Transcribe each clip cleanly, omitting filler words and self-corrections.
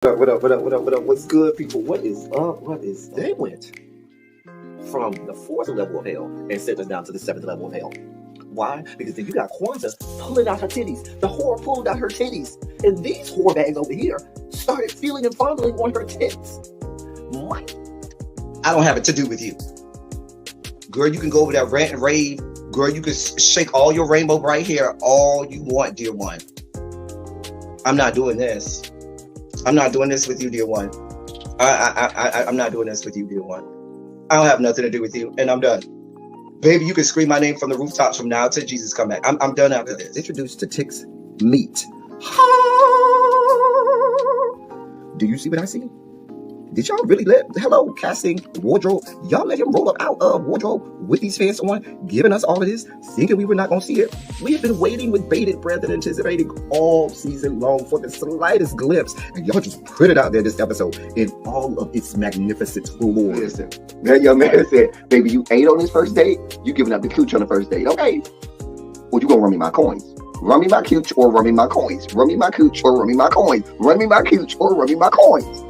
What up? What up? What up? What up? What's good, people? What is up? What is they went from the fourth level of hell and sent us down to the seventh level of hell. Why? Because then you got Kwanzaa pulling out her titties. The whore pulled out her titties. And these whore bags over here started feeling and fondling on her tits. What? I don't have it to do with you. Girl, you can go over there, rant and rave. Girl, you can shake all your rainbow bright hair all you want, dear one. I'm not doing this. I'm not doing this with you, dear one. I'm not doing this with you, dear one. I don't have nothing to do with you, and I'm done. Baby, you can scream my name from the rooftops from now till Jesus come back. I'm done after this. Introduced to Tick's Meat. Do you see what I see? Did y'all really let, hello, casting, wardrobe, y'all let him roll up out of wardrobe with these fans on, giving us all of this, thinking we were not going to see it? We have been waiting with bated breath and anticipating all season long for the slightest glimpse, and y'all just put it out there this episode in all of its magnificent glory. Listen, that young man said, baby, you ate on this first date, you giving up the cooch on the first date, okay? Well, you gonna run me my coins. Run me my cooch or run me my coins. Run me my cooch or run me my coins. Run me my cooch or run me my coins.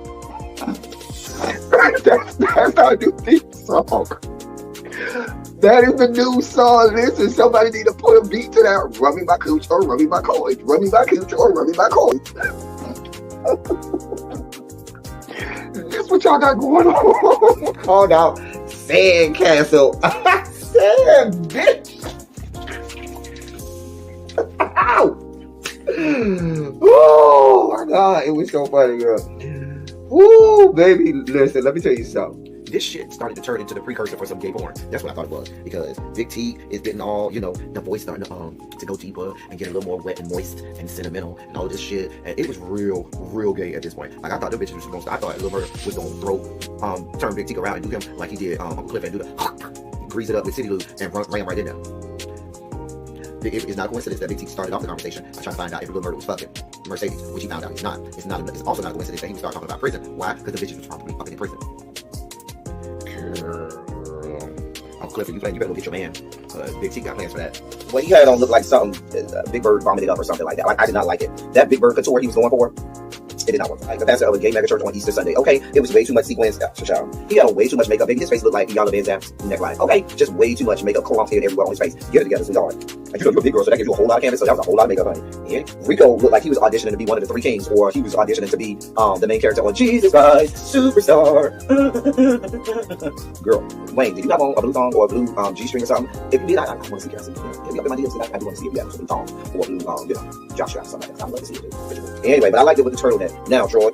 That's our new theme song. That is the new song. Listen, somebody need to put a beat to that. Run me my cooch or run me my coins. Run me my cooch or run me my coins. That's what y'all got going on. Called out Sandcastle. Sand, bitch. Ow. Oh my God, it was so funny, girl. Woo, baby, listen, let me tell you something. This shit started to turn into the precursor for some gay porn. That's what I thought it was. Because Big T is getting all, the voice starting to go deeper and get a little more wet and moist and sentimental and all this shit. And it was real gay at this point. Like, I thought the bitches was going to, I thought Lil Murder was going to turn Big T around and do him like he did Uncle Cliff and do the grease it up with City Lou and ram right in there. It's not a coincidence that Big T started off the conversation by trying to find out if Lil Murder was fucking Mercedes, which he found out he's not. It's also not a coincidence that he would start talking about prison. Why? Because the bitches was probably fucking in prison. Uncle Cliff, you better go get your man. Big T got plans for that. What he had on looked like something Big Bird vomited up or something like that. Like, I did not like it. That Big Bird couture he was going for, it did not work. Like the pastor of a gay mega church on Easter Sunday. Okay, it was way too much sequins. He had on way too much makeup. Baby, his face looked like Iyanla Vanzant's neckline. Okay, just way too much makeup clumped in everywhere on his face. Get it together, sweetheart. Like, you're a big girl, so that gives you a whole lot of canvas. So that was a whole lot of makeup, honey. And Rico looked like he was auditioning to be one of the three kings, or he was auditioning to be the main character on Jesus Christ Superstar. Girl, Wayne, did you have on a blue thong or a blue G-string or something? If you did, I want to see you. Hit me up in my DMs. I do want to see if you have a blue thong or a blue, jock strap or something like that. I'd love to see it. Anyway, but I liked it with the turtleneck. Now, Troy.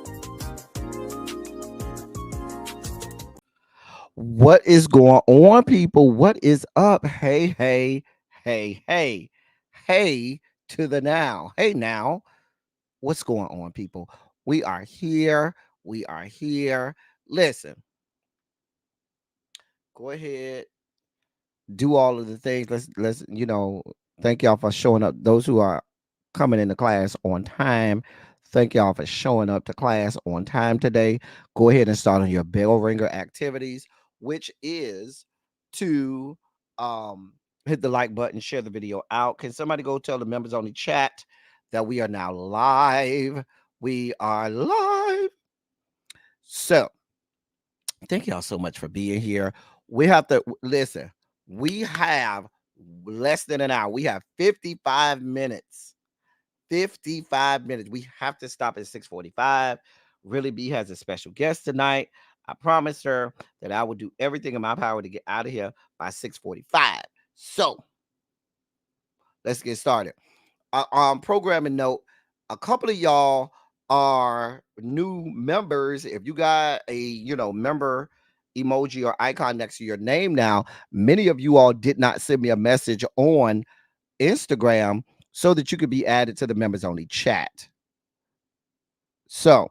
What is going on, people? What is up? Hey to the now. Hey now. What's going on, people? We are here. Listen. Go ahead. Do all of the things. Let's thank y'all for showing up. Those who are coming into class on time. Thank y'all for showing up to class on time today. Go ahead and start on your bell ringer activities, which is to hit the like button, share the video out. Can somebody go tell the members on the chat that we are now live? We are live. So thank y'all so much for being here. We have to listen. We have less than an hour. We have 55 minutes. 55 minutes. We have to stop at 6:45. Really B has a special guest tonight. I promised her that I would do everything in my power to get out of here by 6:45. So let's get started. Programming note, a couple of y'all are new members. If you got a member emoji or icon next to your name now, many of you all did not send me a message on Instagram so that you could be added to the members only chat. So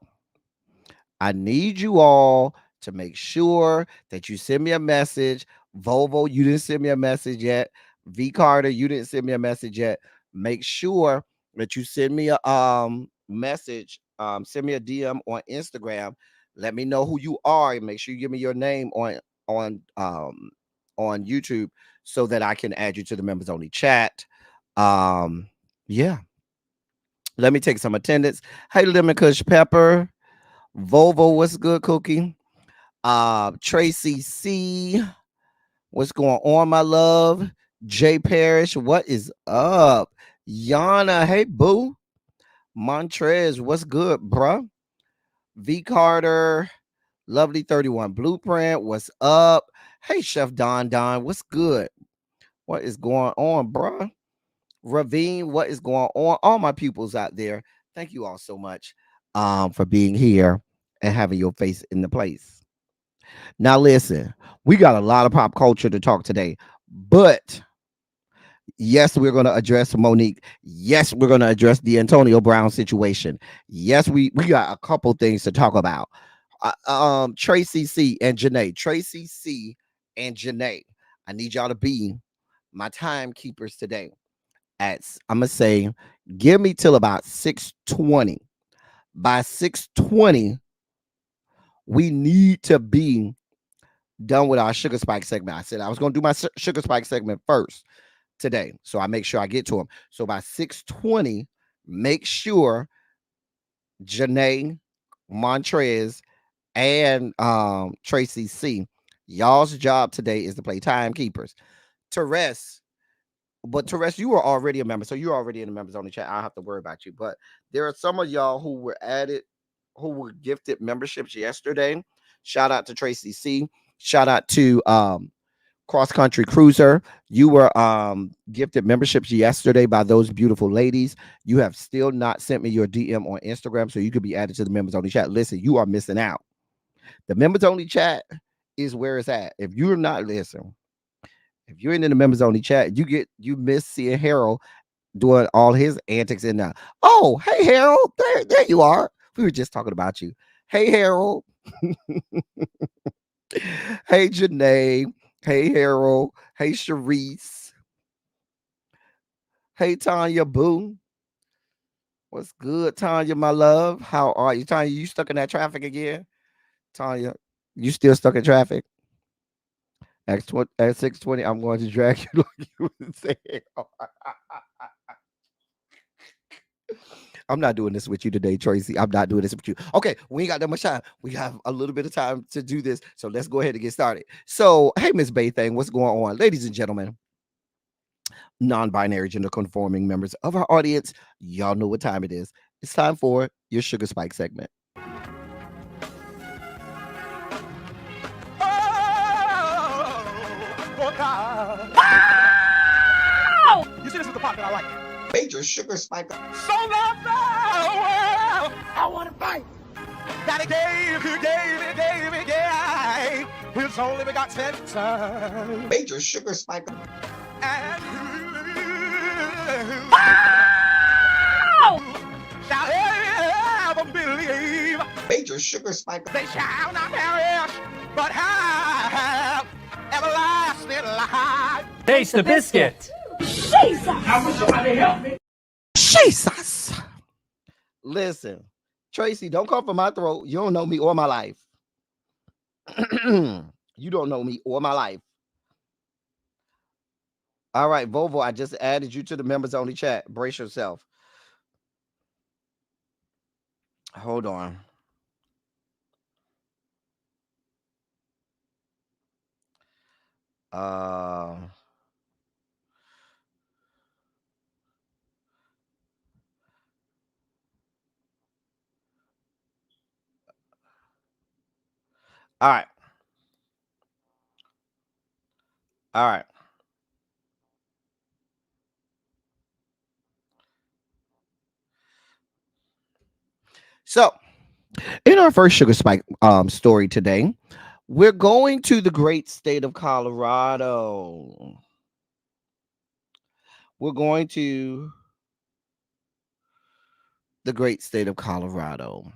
I need you all to make sure that you send me a message. Volvo, you didn't send me a message yet. V Carter, you didn't send me a message yet. Make sure that you send me a message. Send me a DM on Instagram. Let me know who you are and make sure you give me your name on YouTube so that I can add you to the members only chat. Yeah. Let me take some attendance. Hey, Lemon Kush Pepper. Volvo, what's good, Cookie? Tracy C, what's going on, my love? Jay Parrish, what is up? Yana, hey boo. Montrez, what's good, bruh? V Carter, Lovely 31 Blueprint, what's up? Hey, Chef Don, what's good? What is going on, bruh? Ravine, what is going on? All my pupils out there, thank you all so much for being here and having your face in the place. Now, listen, we got a lot of pop culture to talk today, but yes, we're going to address Monique. Yes, we're going to address the Antonio Brown situation. Yes, we got a couple things to talk about. Tracy C and Janae. Tracy C and Janae. I need y'all to be my timekeepers today. I'm gonna say, give me till about 6:20. By 6:20, we need to be done with our sugar spike segment. I said I was gonna do my sugar spike segment first today, so I make sure I get to them. So by 6:20, make sure Janae, Montrez, and Tracy C. Y'all's job today is to play timekeepers. Therese, but Therese, you are already a member, so you're already in the members only chat. I don't have to worry about you. But there are some of y'all who were added, who were gifted memberships yesterday. Shout out to Tracy C. Shout out to Cross Country Cruiser. You were gifted memberships yesterday by those beautiful ladies. You have still not sent me your DM on Instagram, so you could be added to the members only chat. Listen, you are missing out. The members only chat is where it's at. If you're not listening, if you're in the members only chat, you miss seeing Harold doing all his antics in there. Oh, hey Harold, there you are. We were just talking about you. Hey Harold. Hey Janae. Hey Harold. Hey Sharice. Hey Tanya Boo. What's good, Tanya, my love? How are you? Tanya, you stuck in that traffic again? Tanya, you still stuck in traffic? At 6:20, I'm going to drag you like you would say. I'm not doing this with you today, Tracy. I'm not doing this with you. Okay, we ain't got that much time. We have a little bit of time to do this. So let's go ahead and get started. So, hey, Miss Bay Thing, what's going on? Ladies and gentlemen, non-binary gender conforming members of our audience, y'all know what time it is. It's time for your Sugar Spike segment. Oh, God. You see, this is the part that I like. Major sugar spike. So long, well, I want to fight. Daddy gave his only begotten son. Major sugar spike. And shall ever believe. Major sugar spike. They shall not perish, but have everlasting life. Taste the biscuit. Jesus! I wish somebody help me. Jesus. Listen, Tracy, don't come for my throat. You don't know me or my life. You don't know me or my life. All right, Volvo, I just added you to the members only chat. Brace yourself. Hold on. All right. All right. So, in our first Sugar Spike story today, we're going to the great state of Colorado. We're going to the great state of Colorado.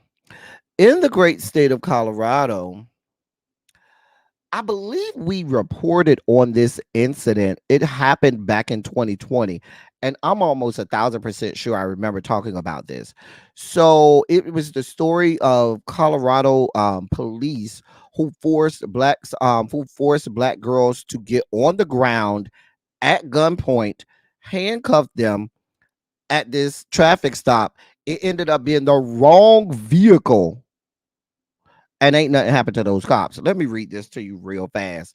In the great state of Colorado, I believe we reported on this incident. It happened back in 2020. And I'm almost 1,000% sure I remember talking about this. So it was the story of Colorado police who forced black girls to get on the ground at gunpoint, handcuffed them at this traffic stop. It ended up being the wrong vehicle and ain't nothing happened to those cops. Let me read this to you real fast.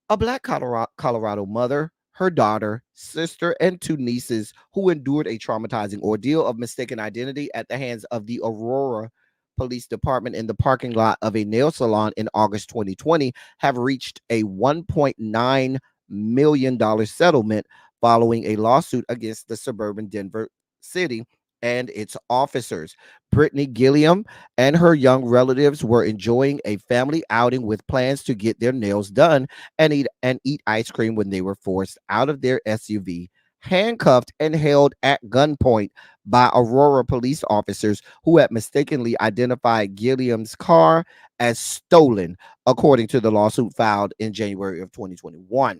A black Colorado mother, her daughter, sister, and two nieces who endured a traumatizing ordeal of mistaken identity at the hands of the Aurora Police Department in the parking lot of a nail salon in August 2020 have reached a $1.9 million settlement following a lawsuit against the suburban Denver city and its officers. Brittany Gilliam and her young relatives were enjoying a family outing with plans to get their nails done and eat ice cream when they were forced out of their SUV, handcuffed and held at gunpoint by Aurora police officers who had mistakenly identified Gilliam's car as stolen, according to the lawsuit filed in January of 2021.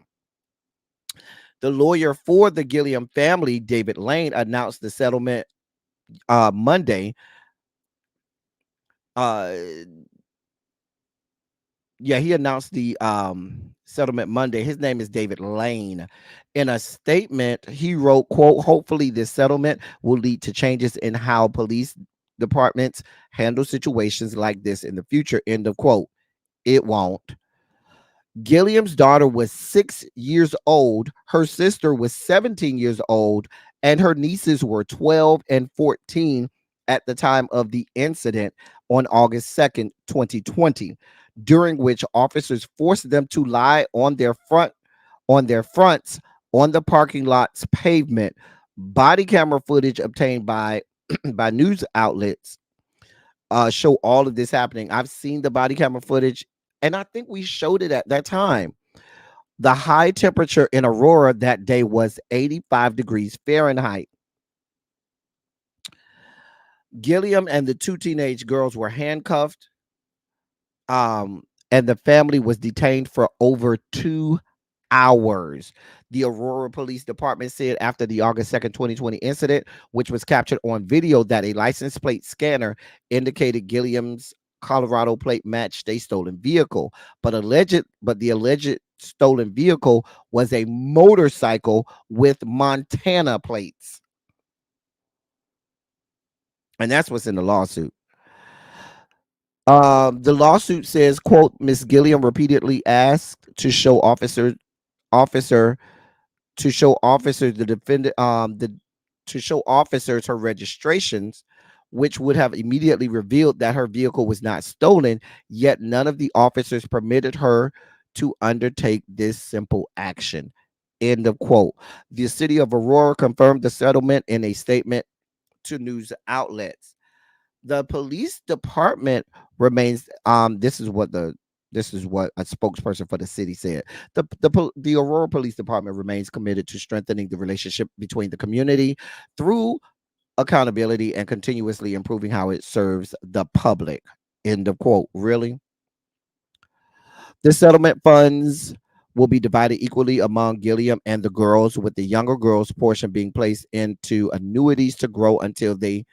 The lawyer for the Gilliam family, David Lane, announced the settlement Monday. Uh, yeah, he announced the settlement Monday. His name is David Lane. In a statement, he wrote, quote, hopefully this settlement will lead to changes in how police departments handle situations like this in the future, end of quote. It won't. Gilliam's daughter was 6 years old, her sister was 17 years old, and her nieces were 12 and 14 at the time of the incident on August 2nd, 2020, during which officers forced them to lie on their fronts on the parking lot's pavement. Body camera footage obtained by by news outlets show all of this happening. I've seen the body camera footage, and I think we showed it at that time. The high temperature in Aurora that day was 85 degrees Fahrenheit. Gilliam and the two teenage girls were handcuffed, and the family was detained for over 2 hours. The Aurora Police Department said after the August 2nd, 2020 incident, which was captured on video, that a license plate scanner indicated Gilliam's Colorado plate matched a stolen vehicle, but the alleged stolen vehicle was a motorcycle with Montana plates. And that's what's in the lawsuit. The lawsuit says, quote, Miss Gilliam repeatedly asked officer to show officers the defendant to show officers her registrations, which would have immediately revealed that her vehicle was not stolen, yet none of the officers permitted her to undertake this simple action. End of quote. The city of Aurora confirmed the settlement in a statement to news outlets. The police department remains this is what a spokesperson for the city said. The Aurora Police Department remains committed to strengthening the relationship between the community through accountability and continuously improving how it serves the public. End of quote. Really? The settlement funds will be divided equally among Gilliam and the girls, with the younger girls' portion being placed into annuities to grow until they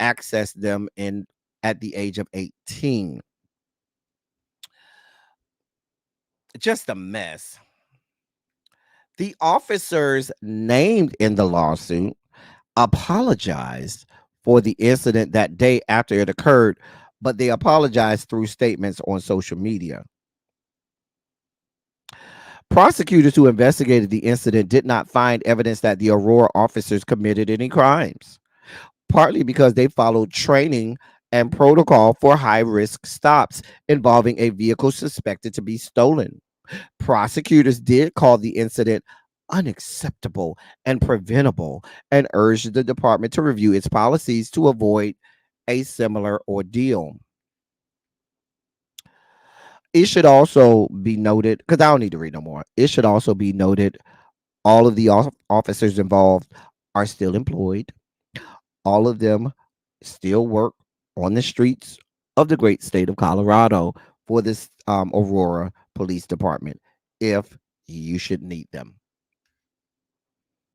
access them in at the age of 18. Just a mess. The officers named in the lawsuit apologized for the incident that day after it occurred, but they apologized through statements on social media. Prosecutors who investigated the incident did not find evidence that the Aurora officers committed any crimes, partly because they followed training and protocol for high risk stops involving a vehicle suspected to be stolen. Prosecutors did call the incident unacceptable and preventable and urged the department to review its policies to avoid a similar ordeal. It should also be noted, because I don't need to read no more. It should also be noted all of the officers involved are still employed. All of them still work on the streets of the great state of Colorado for this Aurora Police Department if you should need them.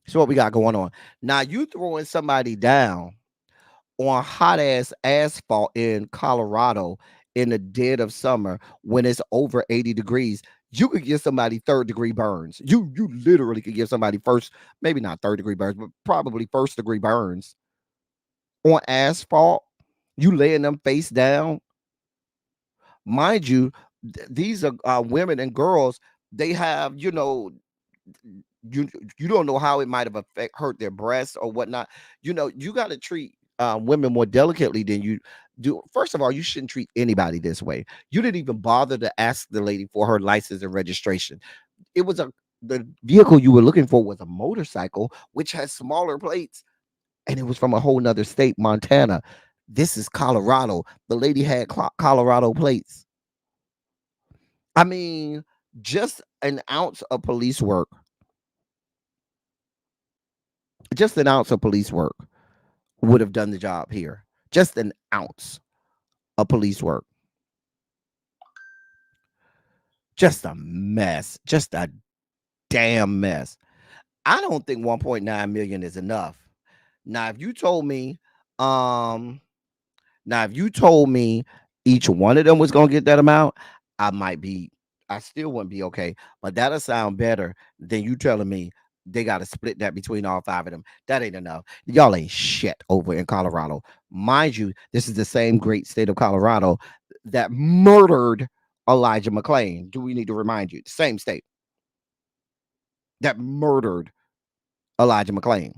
So what we got going on now? You throwing somebody down on hot ass asphalt in Colorado in the dead of summer when it's over 80 degrees. You could give somebody third-degree burns. You literally could give somebody first, maybe not third-degree burns, but probably first-degree burns on asphalt. You laying them face down Mind you, these are women and girls. They have, you you don't know how it might have hurt their breasts or whatnot. You got to treat women more delicately than you do. First of all, you shouldn't treat anybody this way. You didn't even bother to ask the lady for her license and registration. It was a The vehicle you were looking for was a motorcycle, which has smaller plates, and it was from a whole nother state, Montana. This is Colorado. The lady had Colorado plates. I mean, just an ounce of police work, just an ounce of police work would have done the job here. Just an ounce of police work. Just a mess. Just a damn mess. I don't think 1.9 million is enough. Now, if you told me, um, Now, if you told me each one of them was gonna get that amount, I might be, I still wouldn't be okay. But that'll sound better than you telling me they got to split that between all five of them. That ain't enough. Y'all ain't shit over in Colorado. Mind you, this is the same great state of Colorado that murdered Elijah McClain. Do we need to remind you? The same state that murdered Elijah McClain.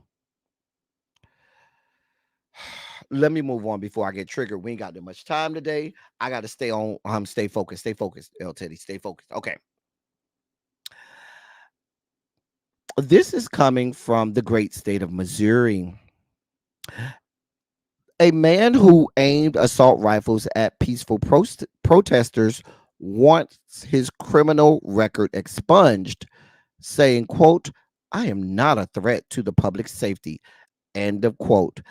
Let me move on before I get triggered. We ain't got that much time today. I got to stay on. Stay focused. Stay focused. L Teddy, stay focused. Okay. This is coming from the great state of Missouri. A man who aimed assault rifles at peaceful protesters wants his criminal record expunged, saying, "quote I am not a threat to the public safety." End of quote.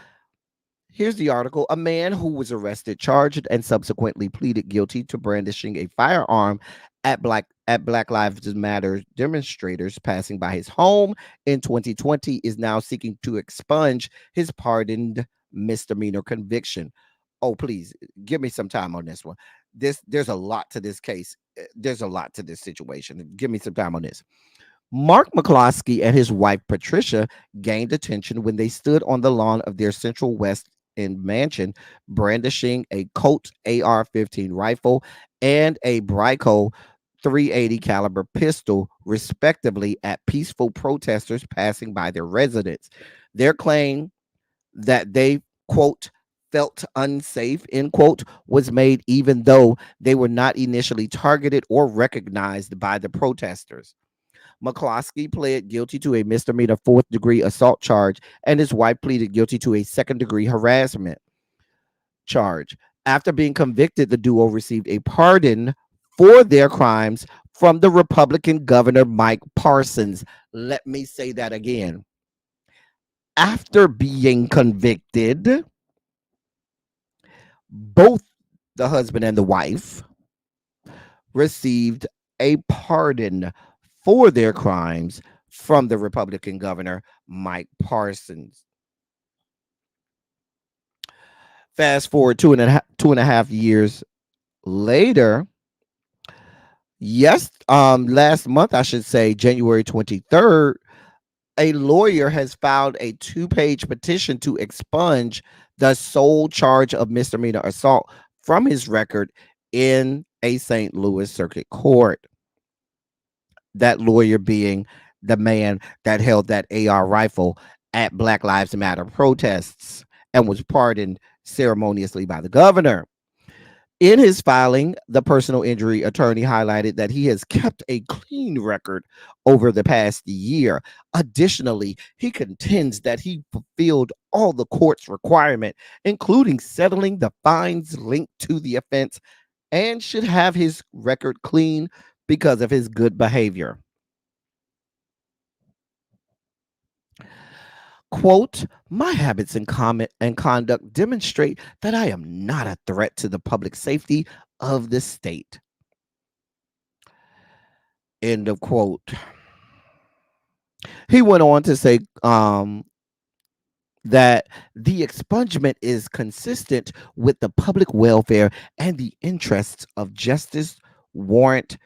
Here's the article. A man who was arrested, charged, and subsequently pleaded guilty to brandishing a firearm at Black Lives Matter demonstrators passing by his home in 2020 is now seeking to expunge his pardoned misdemeanor conviction. Oh, please give me some time on this one. There's a lot to this case. There's a lot to this situation. Give me some time on this. Mark McCloskey and his wife Patricia gained attention when they stood on the lawn of their Central West End mansion, brandishing a Colt AR-15 rifle and a Bryco 380 caliber pistol, respectively, at peaceful protesters passing by their residence. Their claim that they, quote, felt unsafe, end quote, was made even though they were not initially targeted or recognized by the protesters. McCloskey pled guilty to a misdemeanor fourth degree assault charge, and his wife pleaded guilty to a second degree harassment charge. After being convicted, the duo received a pardon for their crimes from the Republican Governor Mike Parsons. Let me say that again. After being convicted, both the husband and the wife received a pardon for their crimes from the Republican Governor Mike Parsons. Fast forward two and a half years later, last month, I should say, January 23rd, a lawyer has filed a 2-page petition to expunge the sole charge of misdemeanor assault from his record in a St. Louis circuit court. That lawyer being the man that held that AR rifle at Black Lives Matter protests and was pardoned ceremoniously by the governor. In his filing, the personal injury attorney highlighted that he has kept a clean record over the past year. Additionally, he contends that he fulfilled all the court's requirement, including settling the fines linked to the offense, and should have his record clean because of his good behavior. Quote, my habits and comment and conduct demonstrate that I am not a threat to the public safety of the state. End of quote. He went on to say that the expungement is consistent with the public welfare and the interests of justice warrant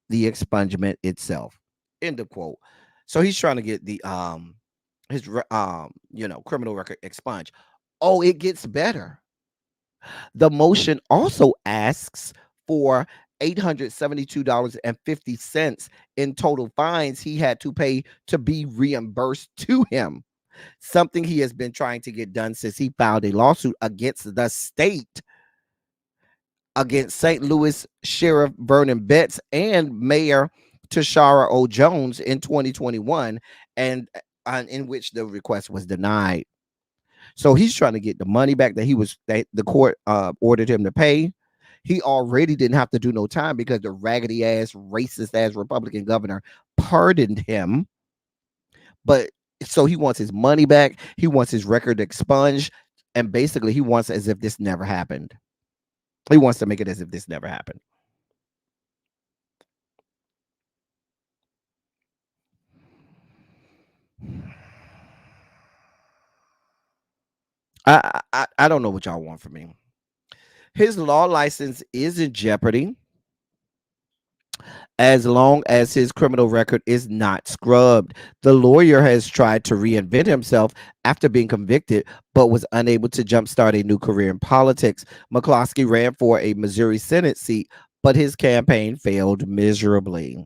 the expungement itself. End of quote. So he's trying to get the his criminal record expunged. Oh, it gets better. The motion also asks for $872.50 in total fines he had to pay to be reimbursed to him, something he has been trying to get done since he filed a lawsuit against the state, against St. Louis Sheriff Vernon Betts and Mayor Tashara O. Jones in 2021, and in which the request was denied. So he's trying to get the money back that the court ordered him to pay. He already didn't have to do no time because the raggedy ass, racist ass Republican governor pardoned him. But so he wants his money back. He wants his record expunged. And basically, he wants as if this never happened. He wants to make it as if this never happened. I don't know what y'all want from me. His law license is in jeopardy as long as his criminal record is not scrubbed. The lawyer has tried to reinvent himself after being convicted, but was unable to jumpstart a new career in politics. McCloskey ran for a Missouri Senate seat, but his campaign failed miserably.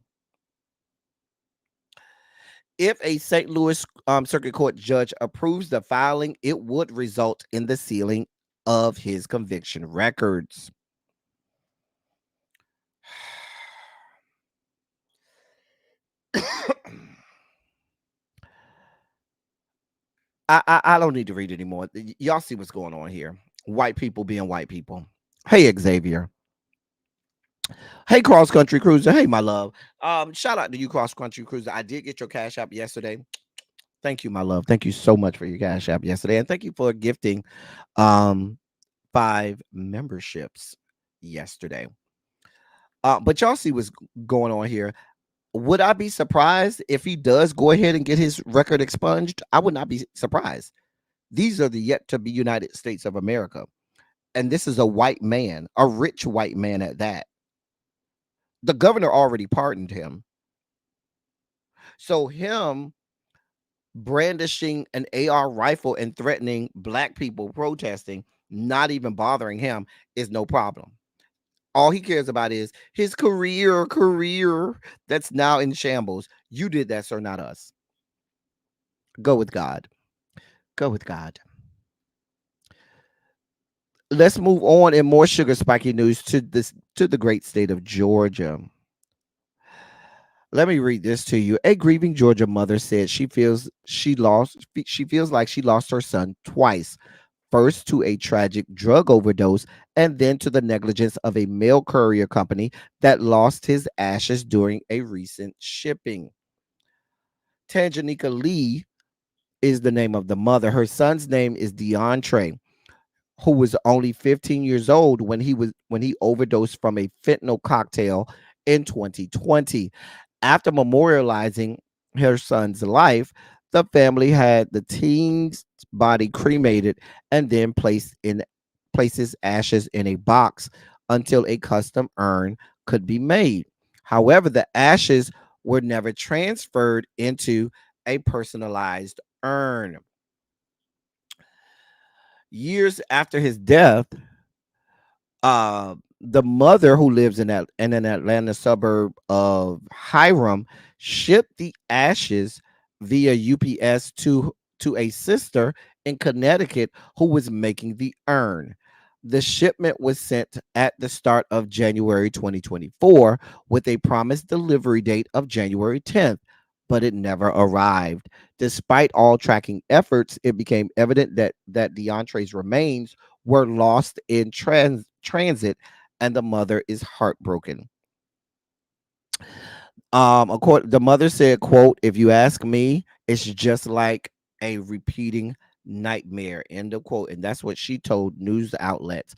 If a St. Louis Circuit Court judge approves the filing, it would result in the sealing of his conviction records. I don't need to read anymore. Y'all see what's going on here. White people being white people. Hey, Xavier. Hey, Cross Country Cruiser. Hey, my love. Shout out to you, Cross Country Cruiser. I did get your Cash App yesterday. Thank you, my love. Thank you so much for your Cash App yesterday. And thank you for gifting 5 memberships yesterday. But y'all see what's going on here. Would I be surprised if he does go ahead and get his record expunged? I would not be surprised. These are the yet to be United States of America. And this is a white man, a rich white man at that. The governor already pardoned him. So him brandishing an AR rifle and threatening black people protesting, not even bothering him, is no problem. All he cares about is his career that's now in shambles. You did that, sir, not us. Go with God. Go with God. Let's move on in more sugar spiky news to the great state of Georgia. Let me read this to you. A grieving Georgia mother said she feels like she lost her son twice. First to a tragic drug overdose, and then to the negligence of a mail courier company that lost his ashes during a recent shipping. Tanjanika Lee is the name of the mother. Her son's name is DeAndre, who was only 15 years old when he overdosed from a fentanyl cocktail in 2020. After memorializing her son's life, the family had the teen's body cremated and then placed his ashes in a box until a custom urn could be made. However, the ashes were never transferred into a personalized urn. Years after his death, the mother, who lives in an Atlanta suburb of RYM, shipped the ashes via UPS to a sister in Connecticut who was making the urn. The shipment was sent at the start of January 2024 with a promised delivery date of January 10th, but it never arrived. Despite all tracking efforts, it became evident that DeAndre's remains were lost in transit, and the mother is heartbroken. The mother said, quote, "If you ask me, it's just like a repeating nightmare," end of quote. And that's what she told news outlets.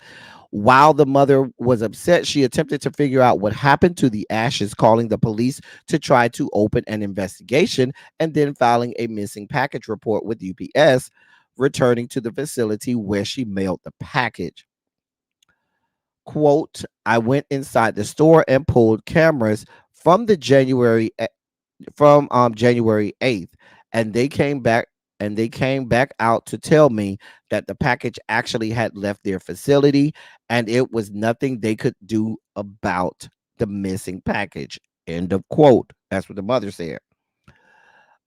While the mother was upset, she attempted to figure out what happened to the ashes, calling the police to try to open an investigation, and then filing a missing package report with UPS, returning to the facility where she mailed the package. Quote, "I went inside the store and pulled cameras from January 8th, and they came back and they came back out to tell me that the package actually had left their facility and it was nothing they could do about the missing package. End of quote. That's what the mother said.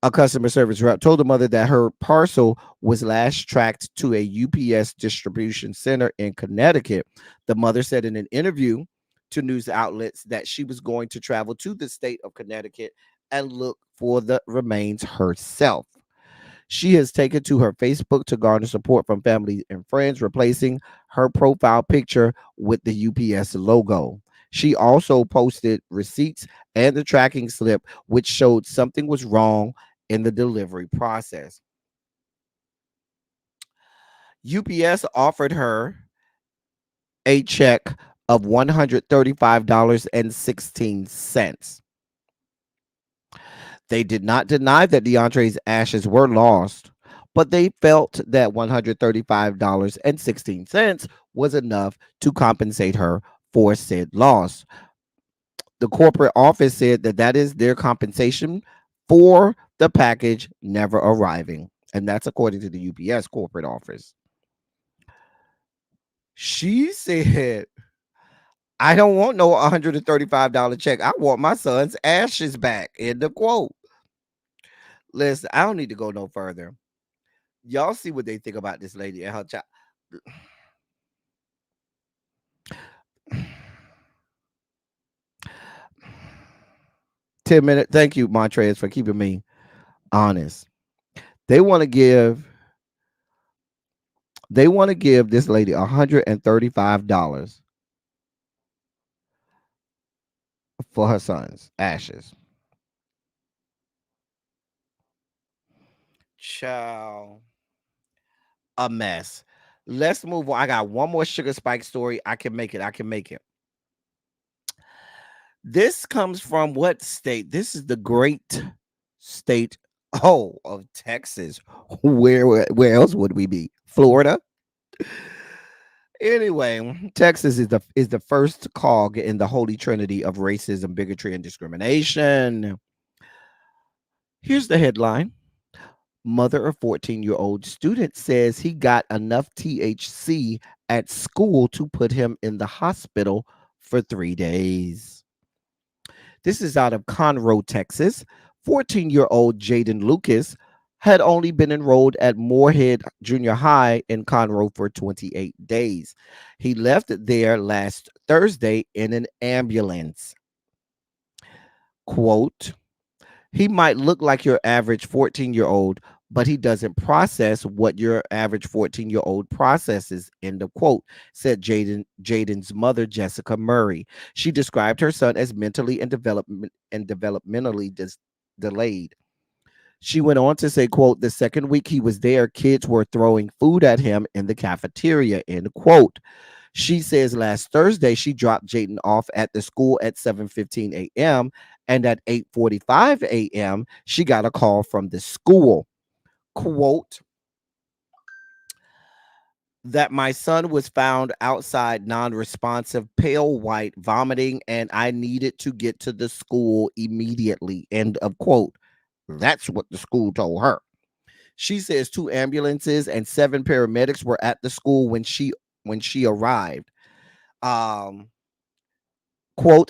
A customer service rep told the mother that her parcel was last tracked to a UPS distribution center in Connecticut. The mother said in an interview to news outlets that she was going to travel to the state of Connecticut and look for the remains herself. She has taken to her Facebook to garner support from family and friends, replacing her profile picture with the UPS logo. She also posted receipts and the tracking slip, which showed something was wrong in the delivery process. UPS offered her a check of $135.16. They did not deny that DeAndre's ashes were lost, but they felt that $135.16 was enough to compensate her for said loss. The corporate office said that that is their compensation for the package never arriving. And that's according to the UPS corporate office. She said, I don't want no $135 check. I want my son's ashes back. End of quote. Listen, I don't need to go no further. Y'all see what they think about this lady and her child. 10 minutes. Thank you, Montrez, for keeping me honest. They want to give this lady $135 for her son's ashes. Child, a mess. Let's move on. I got one more sugar spike story. I can make it. I can make it. This comes from what state? This is the great state of Texas. Where else would we be? Florida. Anyway, Texas is the first cog in the holy trinity of racism, bigotry, and discrimination. Here's the headline. Mother of 14-year-old student says he got enough THC at school to put him in the hospital for 3 days. This is out of Conroe, Texas. 14-year-old Jaden Lucas had only been enrolled at Moorhead Junior High in Conroe for 28 days. He left there last Thursday in an ambulance. Quote, he might look like your average 14-year-old, but he doesn't process what your average 14-year-old processes, end of quote, said Jaden's mother, Jessica Murray. She described her son as mentally and developmentally delayed. She went on to say, quote, the second week he was there, kids were throwing food at him in the cafeteria, end quote. She says last Thursday she dropped Jaden off at the school at 7:15 a.m. and at 8:45 a.m. she got a call from the school. Quote, that my son was found outside non-responsive, pale white, vomiting, and I needed to get to the school immediately, end of quote. That's what the school told her. She says 2 ambulances and 7 paramedics were at the school when she arrived. Quote,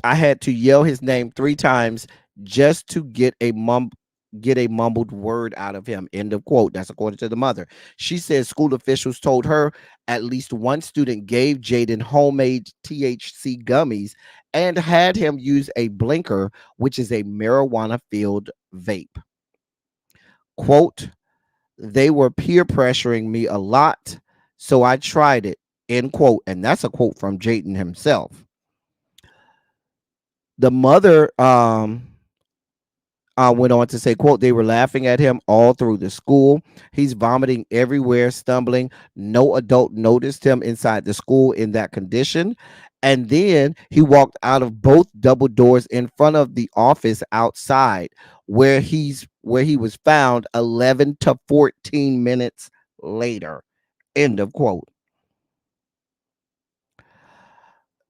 I had to yell his name 3 times just to get a mumbled word out of him, end of quote. That's according to the mother. She says school officials told her at least one student gave Jaden homemade THC gummies and had him use a blinker, which is a marijuana filled vape. Quote, they were peer pressuring me a lot, so I tried it, end quote. And that's a quote from Jaden himself. The mother went on to say, quote, they were laughing at him all through the school. He's vomiting everywhere, stumbling. No adult noticed him inside the school in that condition. And then he walked out of both double doors in front of the office outside where he was found 11 to 14 minutes later. End of quote.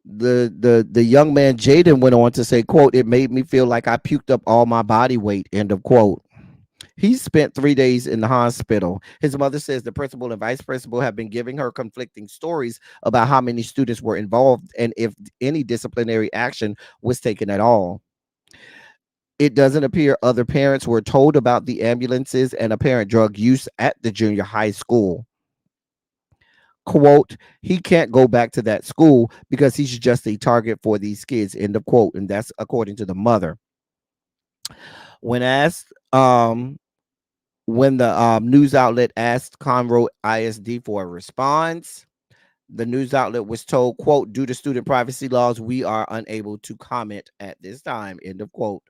The young man Jaden went on to say, quote, it made me feel like I puked up all my body weight, end of quote. He spent 3 days in the hospital. His mother says the principal and vice principal have been giving her conflicting stories about how many students were involved and if any disciplinary action was taken at all. It doesn't appear other parents were told about the ambulances and apparent drug use at the junior high school. Quote, he can't go back to that school because he's just a target for these kids, end of quote. And that's according to the mother. When asked, when the news outlet asked Conroe ISD for a response, the news outlet was told, quote, due to student privacy laws, we are unable to comment at this time, end of quote.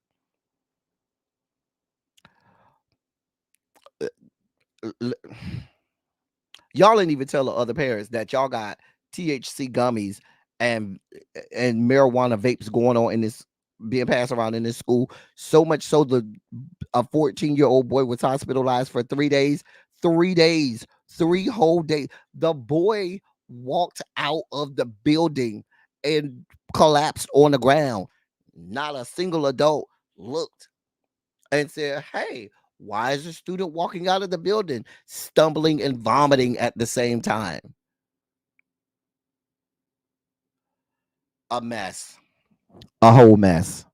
Y'all didn't even tell the other parents that y'all got THC gummies and and marijuana vapes going on in this, being passed around in this school. So much so the a 14-year-old boy was hospitalized for 3 days. 3 days, 3 whole days. The boy walked out of the building and collapsed on the ground. Not a single adult looked and said, hey, why is a student walking out of the building, stumbling and vomiting at the same time? A mess, a whole mess.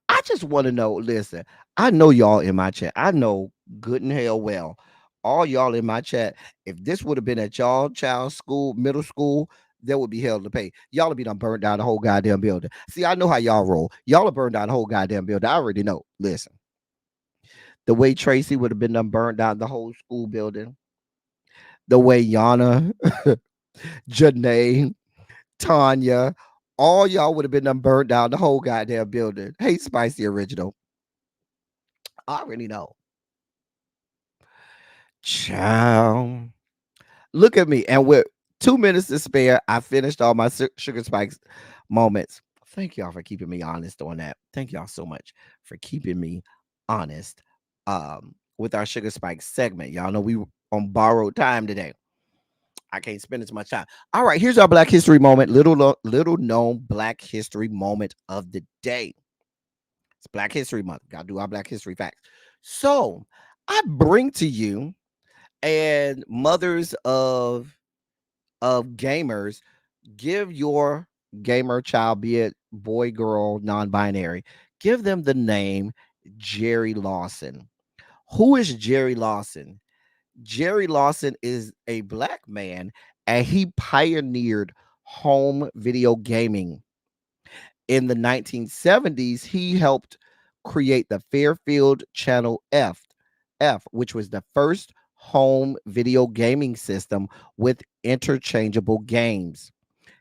I just want to know, listen, I know y'all in my chat. I know good and hell well, all y'all in my chat, if this would have been at y'all child's school, middle school, there would be hell to pay. Y'all would be done burned down the whole goddamn building. See, I know how y'all roll. Y'all have burned down the whole goddamn building. I already know. Listen, the way Tracy would have been done burned down the whole school building, the way Yana, Janae, Tanya, all y'all would have been done burned down the whole goddamn building. Hey, Spicy Original. I already know. Child. Look at me. And with 2 minutes to spare, I finished all my Sugar Spikes moments. Thank y'all for keeping me honest on that. Thank y'all so much for keeping me honest with our Sugar Spikes segment. Y'all know we were on borrowed time today. I can't spend as much time. All right, here's our Black History moment. Little known Black History moment of the day. It's Black History Month. Gotta do our Black History facts. So I bring to you, and mothers of gamers, give your gamer child, be it boy, girl, non-binary, give them the name Jerry Lawson. Who is Jerry Lawson? Jerry Lawson is a black man, and he pioneered home video gaming. In the 1970s, he helped create the Fairfield Channel F, which was the first home video gaming system with interchangeable games.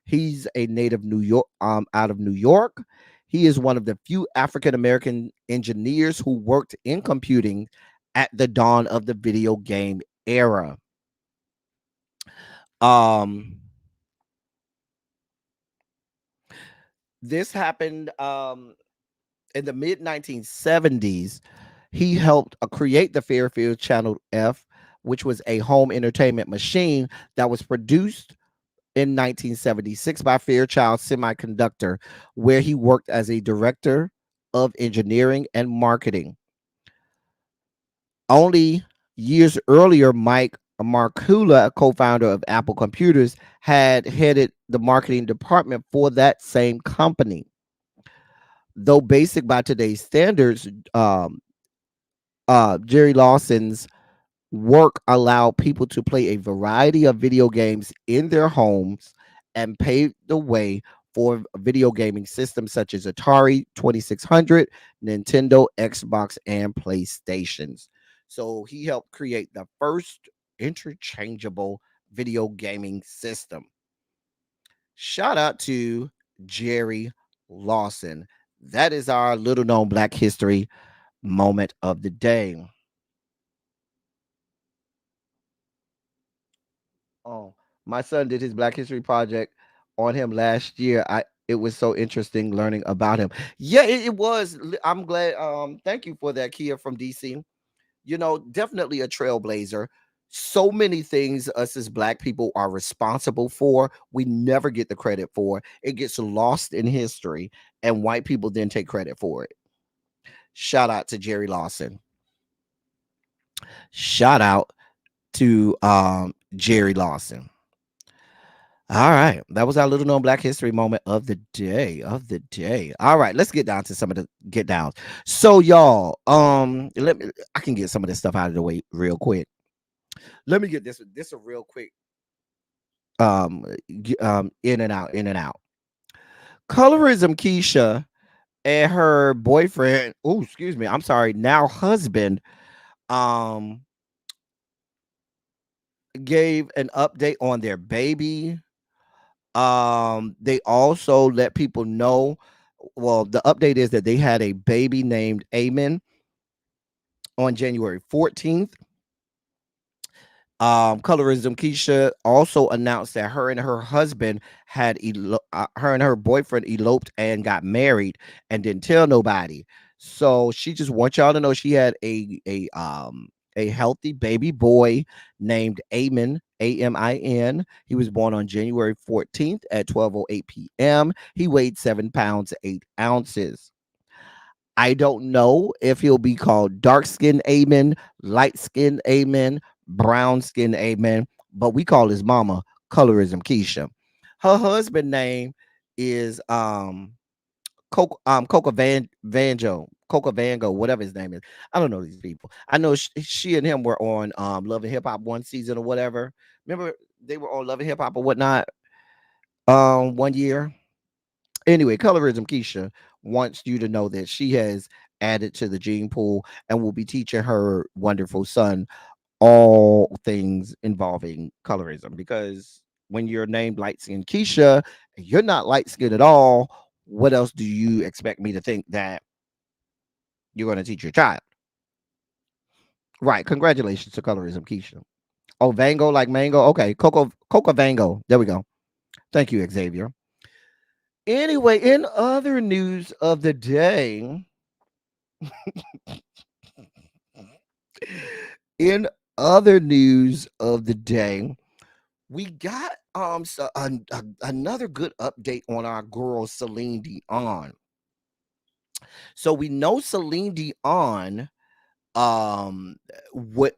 He's a native New York, out of New York. He is one of the few African American engineers who worked in computing at the dawn of the video game era. Um, this happened in the mid 1970s. He helped create the Fairfield Channel F, which was a home entertainment machine that was produced in 1976 by Fairchild Semiconductor, where he worked as a director of engineering and marketing. Only years earlier, Mike Markula, a co-founder of Apple Computers, had headed the marketing department for that same company. Though basic by today's standards, Jerry Lawson's work allowed people to play a variety of video games in their homes and paved the way for video gaming systems such as Atari 2600, Nintendo, Xbox, and PlayStations. So he helped create the first interchangeable video gaming system. Shout out to Jerry Lawson. That is our little known Black History moment of the day. Oh, my son did his Black History project on him last year. It was so interesting learning about him. Yeah, it was. I'm glad. Thank you for that, Kia from DC. You know, definitely a trailblazer. So many things us as black people are responsible for, we never get the credit for. It gets lost in history, and white people then take credit for it. Shout out to Jerry Lawson. Shout out to Jerry Lawson. All right, that was our little known Black History moment of the day. All right, let's get down to some of the get downs. So y'all, let me. I can get some of this stuff out of the way real quick. Let me get this a real quick. In and out, in and out. Colorism Keisha and her boyfriend. Oh, excuse me. I'm sorry. Now husband. Um, gave an update on their baby. They also let people know. Well, the update is that they had a baby named Amen on January 14th. Colorism Keisha also announced that her and her husband her and her boyfriend eloped and got married and didn't tell nobody. So she just wants y'all to know she had a healthy baby boy named Amin, Amin. He was born on January 14th at 12:08 p.m. He weighed 7 pounds 8 ounces. I don't know if he'll be called dark skin Amen, light skin Amen, brown skin Amen, but we call his mama Colorism Keisha. Her husband name is Coca Vango, whatever his name is. I don't know these people. I know she and him were on Love and Hip Hop one season or whatever. Remember they were on Love and Hip Hop or whatnot one year. Anyway, Colorism Keisha wants you to know that she has added to the gene pool and will be teaching her wonderful son all things involving colorism. Because when you're named light skinned Keisha, you're not light skinned at all. What else do you expect me to think that you're going to teach your child? Right. Congratulations to Colorism Keisha. Oh, Vango like mango. Okay. Coca Vango. There we go. Thank you, Xavier. Anyway, in other news of the day, in other news of the day, we got another good update on our girl Celine Dion. So we know Celine Dion what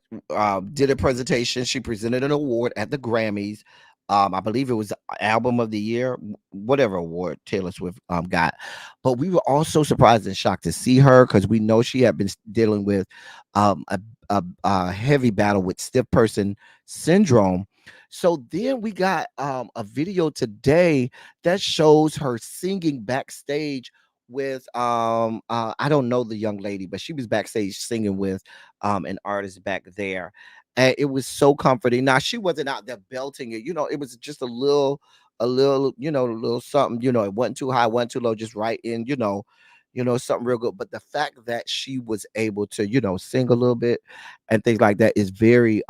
did a presentation. She presented an award at the Grammys. I believe it was album of the year, whatever award Taylor Swift got. But we were also surprised and shocked to see her because we know she had been dealing with um a, a heavy battle with stiff person syndrome. So then we got a video today that shows her singing backstage with I don't know the young lady, but she was backstage singing with an artist back there. And it was so comforting. Now she wasn't out there belting it, it was just a little, a little something, it wasn't too high, wasn't too low, just right in, something real good. But the fact that she was able to, sing a little bit and things like that is very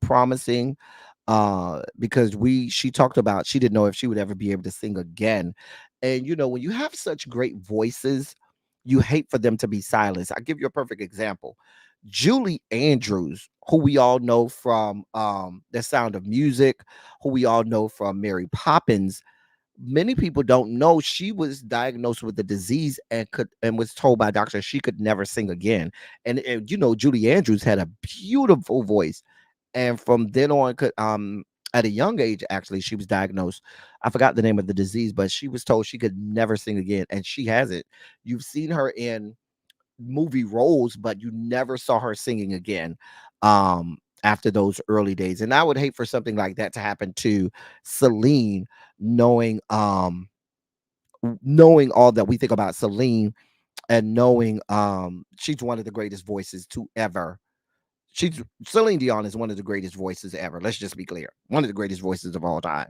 promising, because she talked about she didn't know if she would ever be able to sing again. And when you have such great voices, you hate for them to be silenced. I'll give you a perfect example. Julie Andrews, who we all know from The Sound of Music, who we all know from Mary Poppins. Many people don't know she was diagnosed with the disease and was told by doctors she could never sing again. And Julie Andrews had a beautiful voice, and from then on could at a young age, actually, she was diagnosed. I forgot the name of the disease, but she was told she could never sing again, and she hasn't. You've seen her in movie roles, but you never saw her singing again after those early days. And I would hate for something like that to happen to Celine, knowing knowing all that we think about Celine, and knowing she's one of the greatest voices to ever. She's Celine Dion is one of the greatest voices ever. Let's just be clear. One of the greatest voices of all time.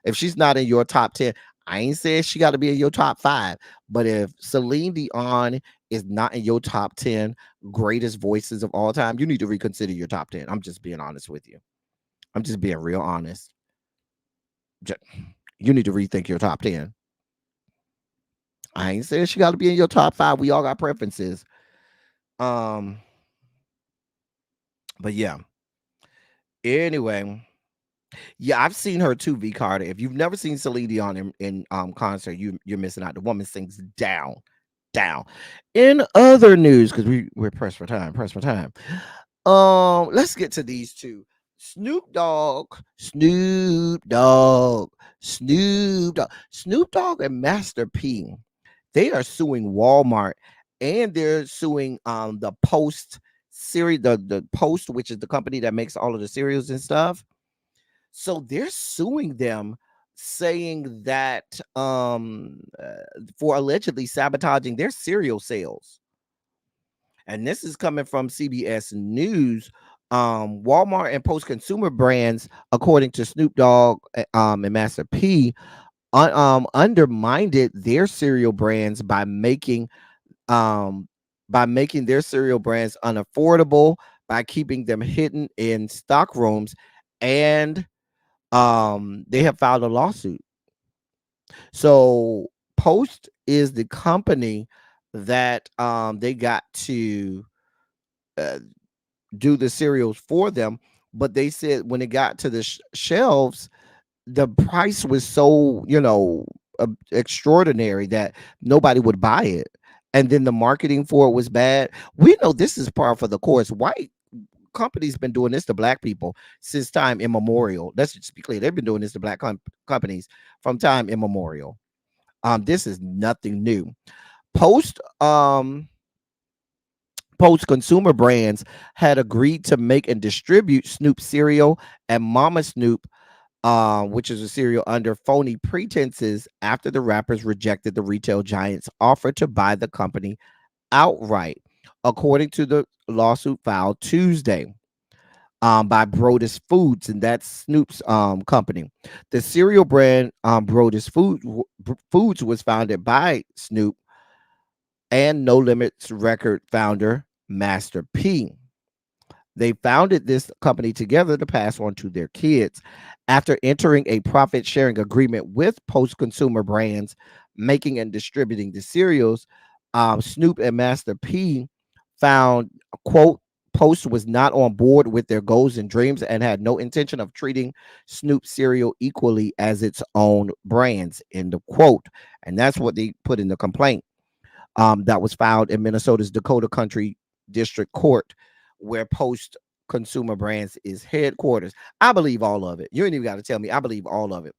If she's not in your top 10, I ain't saying she got to be in your top 5, but if Celine Dion is not in your top 10 greatest voices of all time, you need to reconsider your top 10. I'm just being honest with you. I'm just being real honest. You need to rethink your top 10. I ain't saying she got to be in your top 5. We all got preferences. Um, but yeah. Anyway, yeah, I've seen her too, V Carter. If you've never seen Celine Dion in concert, you're missing out. The woman sings down. down. In other news, because we're pressed for time. Let's get to these two. Snoop Dogg, and Master P. They are suing Walmart, and they're suing the Post series, the Post, which is the company that makes all of the cereals and stuff. So they're suing them, saying that for allegedly sabotaging their cereal sales. And this is coming from CBS News. Walmart and Post Consumer Brands, according to Snoop Dogg and Master P, undermined their cereal brands by making their cereal brands unaffordable, by keeping them hidden in stock rooms, and they have filed a lawsuit. So Post is the company that they got to uh, do the cereals for them, but they said when it got to the shelves, the price was so, extraordinary that nobody would buy it. And then the marketing for it was bad. We know this is par for the course. White companies been doing this to black people since time immemorial. Let's just be clear. They've been doing this to black companies from time immemorial. This is nothing new. Post Post Consumer Brands had agreed to make and distribute Snoop cereal and Mama Snoop, which is a cereal, under phony pretenses after the rappers rejected the retail giant's offer to buy the company outright, according to the lawsuit filed Tuesday by Brodus Foods, and that's Snoop's company. The cereal brand Foods was founded by Snoop and No Limits record founder Master P. They founded this company together to pass on to their kids. After entering a profit sharing agreement with Post Consumer Brands, making and distributing the cereals, Snoop and Master P found, quote, Post was not on board with their goals and dreams and had no intention of treating Snoop cereal equally as its own brands, end of quote. And that's what they put in the complaint that was filed in Minnesota's Dakota Country District Court, where Post Consumer Brands is headquarters. I believe all of it. You ain't even got to tell me. I believe all of it.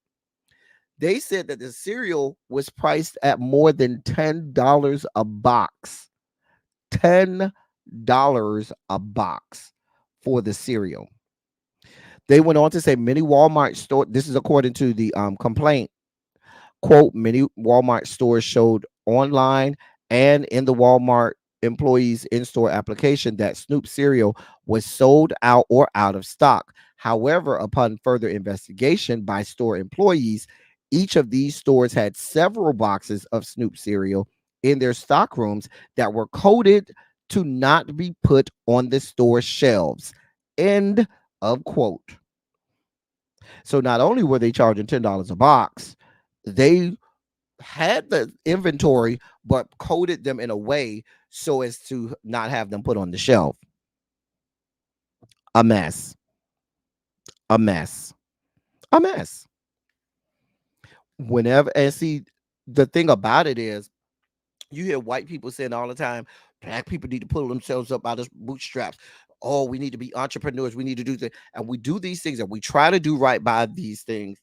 They said that the cereal was priced at more than $10 a box. $10 a box for the cereal. They went on to say many Walmart store. This is according to the complaint. Quote, many Walmart stores showed online and in the Walmart employees in-store application that Snoop cereal was sold out or out of stock. However, upon further investigation by store employees, each of these stores had several boxes of Snoop cereal in their stock rooms that were coded to not be put on the store shelves. End of quote. So not only were they charging $10 a box, they had the inventory but coded them in a way so as to not have them put on the shelf. A mess. A mess. A mess. Whenever, and see, the thing about it is, you hear white people saying all the time, black people need to pull themselves up out of bootstraps. Oh, we need to be entrepreneurs. We need to do this. And we do these things and we try to do right by these things,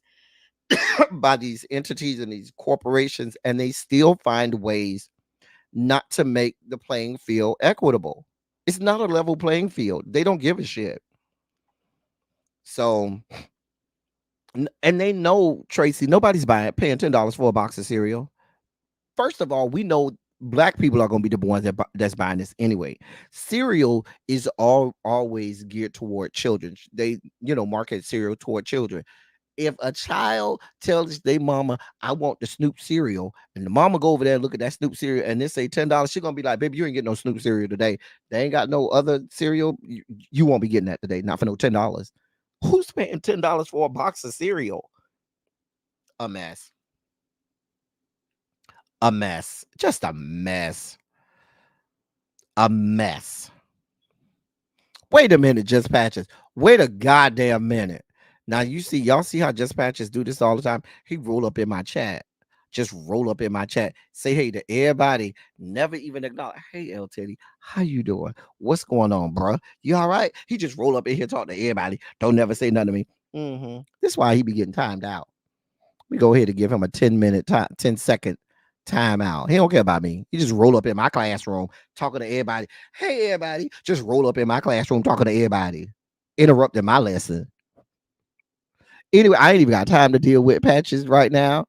by these entities and these corporations, and they still find ways not to make the playing field equitable. It's not a level playing field. They don't give a shit. So, and they know, Tracy, nobody's paying $10 for a box of cereal. First of all, we know black people are going to be the ones that's buying this anyway. Cereal is always geared toward children. They, market cereal toward children. If a child tells their mama, I want the Snoop cereal, and the mama go over there and look at that Snoop cereal and they say $10, she's gonna be like, baby, you ain't getting no Snoop cereal today. They ain't got no other cereal. You won't be getting that today, not for no $10. Who's paying $10 for a box of cereal? A mess. A mess. Just a mess. A mess. Wait a minute, Just Patches. Wait a goddamn minute. Now y'all see how Just Patches do this all the time. He roll up in my chat. just roll up in my chat, say hey to everybody, never even acknowledge, hey L Teddy, how you doing? What's going on, bro? You all right? He just roll up in here, talk to everybody, don't never say nothing to me. That's why he be getting timed out. We go ahead and give him a 10-minute time, 10-second timeout. He don't care about me. He just roll up in my classroom talking to everybody. Hey, everybody, just roll up in my classroom talking to everybody, interrupting my lesson. Anyway, I ain't even got time to deal with Patches right now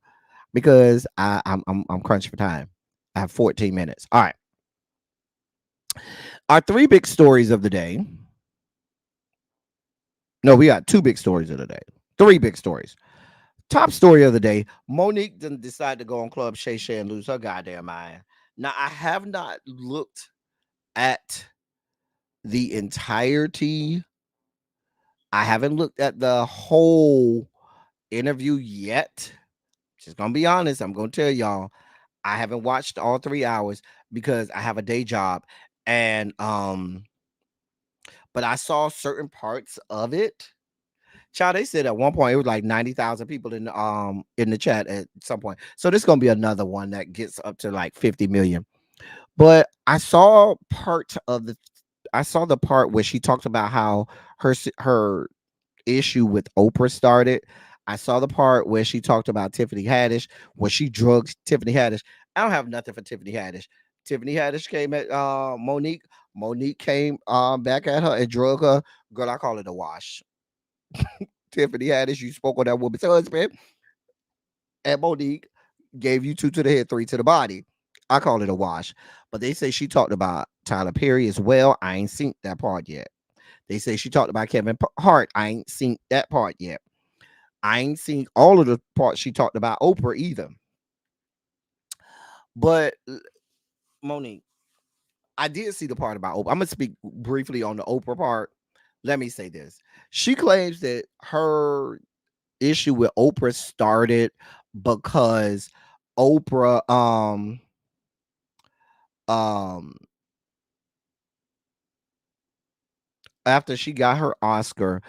because I'm crunched for time. I have 14 minutes. All right. Our three big stories of the day. No, we got two big stories of the day. Three big stories. Top story of the day: Monique didn't decide to go on Club Shay Shay and lose her goddamn mind. Now, I have not looked at the entirety. I haven't looked at the whole interview yet. Just gonna be honest. I'm gonna tell y'all, I haven't watched all 3 hours because I have a day job, and but I saw certain parts of it. Child, they said at one point it was like 90,000 people in the chat at some point. So this is gonna be another one that gets up to like 50 million. But I saw the part where she talked about how her issue with Oprah started. I saw the part where she talked about Tiffany Haddish, where she drugged Tiffany Haddish. I don't have nothing for Tiffany Haddish. Tiffany Haddish came at Monique. Monique came back at her and drug her. Girl, I call it a wash. Tiffany Haddish, you spoke on that woman's husband, and Monique gave you two to the head, three to the body. I call it a wash. But they say she talked about Tyler Perry as well. I ain't seen that part yet. They say she talked about Kevin Hart. I ain't seen that part yet. I ain't seen all of the parts she talked about Oprah either. But Monique, I did see the part about Oprah. I'm gonna speak briefly on the Oprah part. Let me say this. She claims that her issue with Oprah started because Oprah um after she got her Oscar,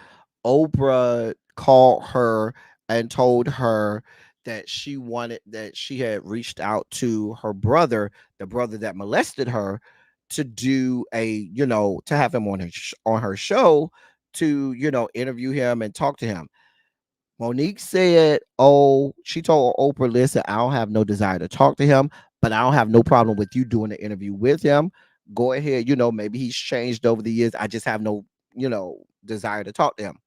Oprah called her and told her that she had reached out to her brother, the brother that molested her, to do to have him on her show to, interview him and talk to him. Monique said, "Oh, she told Oprah, listen, I don't have no desire to talk to him, but I don't have no problem with you doing the interview with him. Go ahead, maybe he's changed over the years. I just have no, desire to talk to him."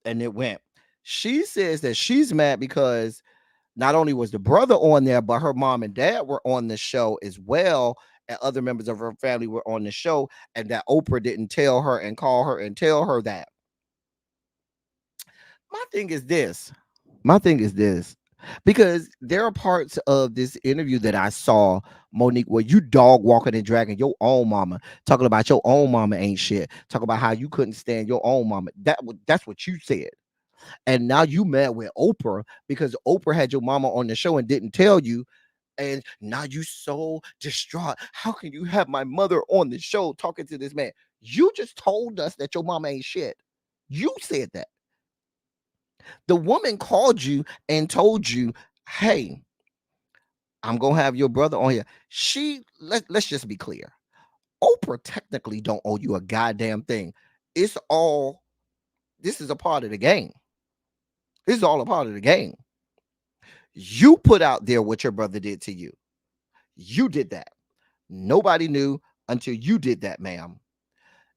And it went. She says that she's mad because not only was the brother on there, but her mom and dad were on the show as well, and other members of her family were on the show, and that Oprah didn't tell her and call her and tell her that. My thing is this. My thing is this. Because there are parts of this interview that I saw, Monique, where you dog walking and dragging your own mama, talking about your own mama ain't shit, talking about how you couldn't stand your own mama. That's what you said. And now you mad with Oprah because Oprah had your mama on the show and didn't tell you. And now you so distraught. How can you have my mother on the show talking to this man? You just told us that your mama ain't shit. You said that. The woman called you and told you, hey, I'm gonna have your brother on here. Let's just be clear. Oprah technically don't owe you a goddamn thing. It's all this is a part of the game. This is all a part of the game. You put out there what your brother did to you. You did that. Nobody knew until you did that, ma'am.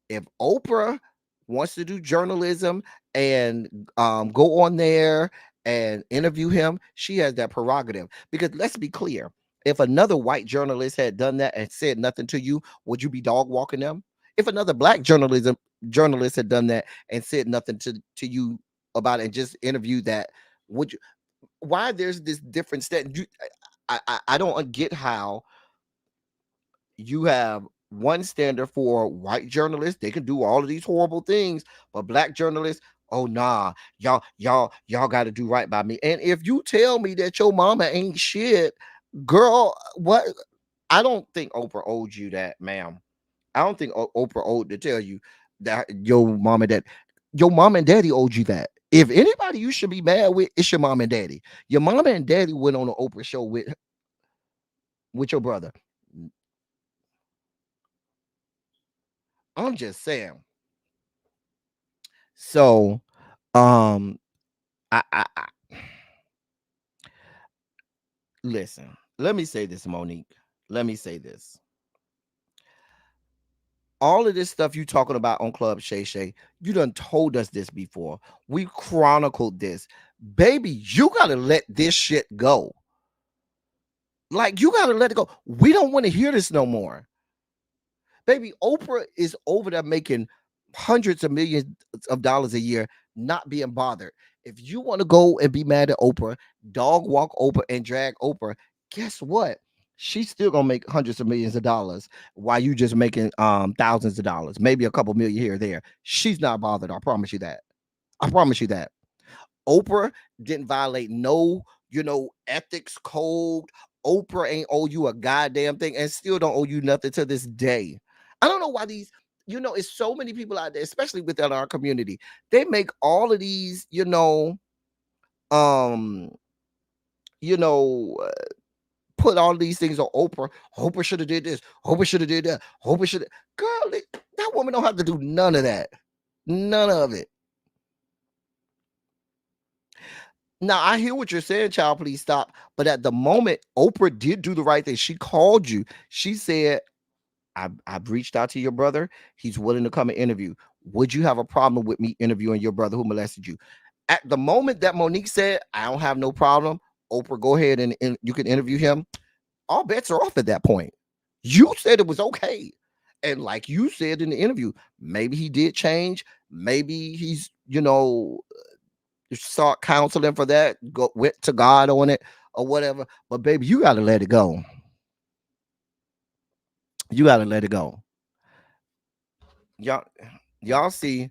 If Oprah wants to do journalism and go on there and interview him, she has that prerogative. Because let's be clear, if another white journalist had done that and said nothing to you, would you be dog walking them? If another black journalist had done that and said nothing to you about it and just interviewed that, would you? Why there's this difference that I don't get how you have one standard for white journalists. They can do all of these horrible things, but black journalists, oh nah, y'all got to do right by me. And if you tell me that your mama ain't shit, girl, what? I don't think Oprah owed you that, ma'am. I don't think Oprah owed to tell you that your mom and daddy owed you that. If anybody you should be mad with, it's your mom and daddy. Your mama and daddy went on the Oprah show with your brother. I'm just saying. So, I listen. Let me say this, Monique. Let me say this. All of this stuff you talking about on Club Shay Shay, you done told us this before. We chronicled this. Baby, you gotta let this shit go. Like, you gotta let it go. We don't want to hear this no more. Baby, Oprah is over there making hundreds of millions of dollars a year, not being bothered. If you want to go and be mad at Oprah, dog walk Oprah and drag Oprah, guess what? She's still gonna make hundreds of millions of dollars while you just making thousands of dollars, maybe a couple million here or there. She's not bothered. I promise you that. I promise you that. Oprah didn't violate no, ethics code. Oprah ain't owe you a goddamn thing and still don't owe you nothing to this day. I don't know why these, it's so many people out there, especially within our community. They make all of these, um, you know, uh, put all these things on Oprah. Oprah should have did this. Oprah should have did that. Oprah should have. Girl, that woman don't have to do none of that. None of it. Now, I hear what you're saying, child, please stop. But at the moment, Oprah did do the right thing. She called you. She said, I've reached out to your brother. He's willing to come and interview. Would you have a problem with me interviewing your brother who molested you? At the moment that Monique said, I don't have no problem, Oprah, go ahead and you can interview him. All bets are off at that point. You said it was okay. And like you said in the interview, maybe he did change. Maybe he's, sought counseling for that, went to God on it or whatever. But baby, you got to let it go. You got to let it go. Y'all see